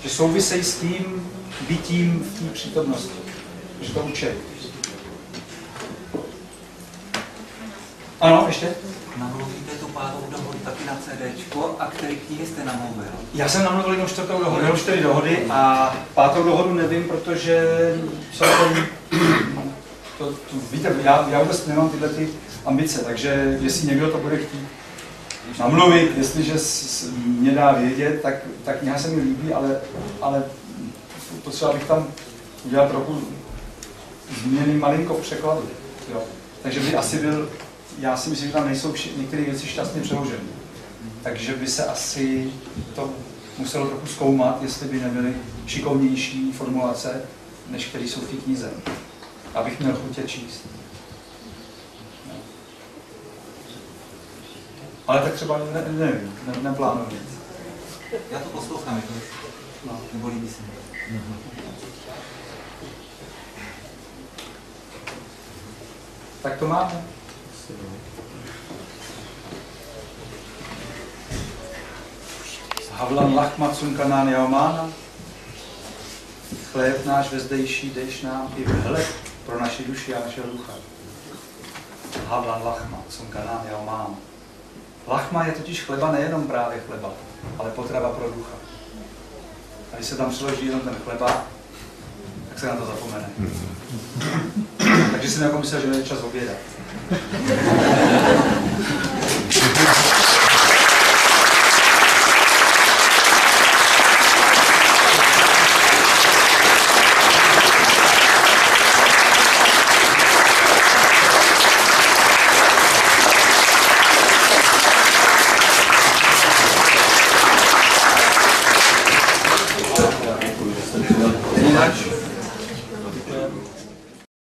Že souvisejí s tím bytím v té přítomnosti. Že to učí. Ano, ještě? Namluvíte tu 5. dohodu taky na CDčko a který knihy jste namluvil? Já jsem namluvil jenom 4. dohodu, nebo 4 dohody a 5. dohodu nevím, protože jsou to víte, já vůbec nemám tyhle ty ambice, takže jestli někdo to bude chtít namluvit, jestliže mě dá vědět, tak kniha se mi líbí, ale potřeba bych tam udělat trochu změny malinko v překladu. Jo. Takže by asi byl, já si myslím, že tam nejsou některé věci šťastně přeložené. Takže by se asi to muselo trochu zkoumat, jestli by nebyly šikovnější formulace, než které jsou v té knize. Abych měl chutě číst. No. Ale tak třeba nevím, neplánuji nic. Já to poslouchám, nebo líbí se mi. Tak to máme. Havlan lachmacun kanán jaomána. Chléb náš vezdejší, dejš nám i vhled pro naši duši a naše ducha. Havlan lachmacun kanán jaomána. Lachma je totiž chleba nejenom právě chleba, ale potrava pro ducha. A když se tam přiloží jenom ten chleba, tak se na to zapomene. Takže jsem jako myslel, že je čas obědat.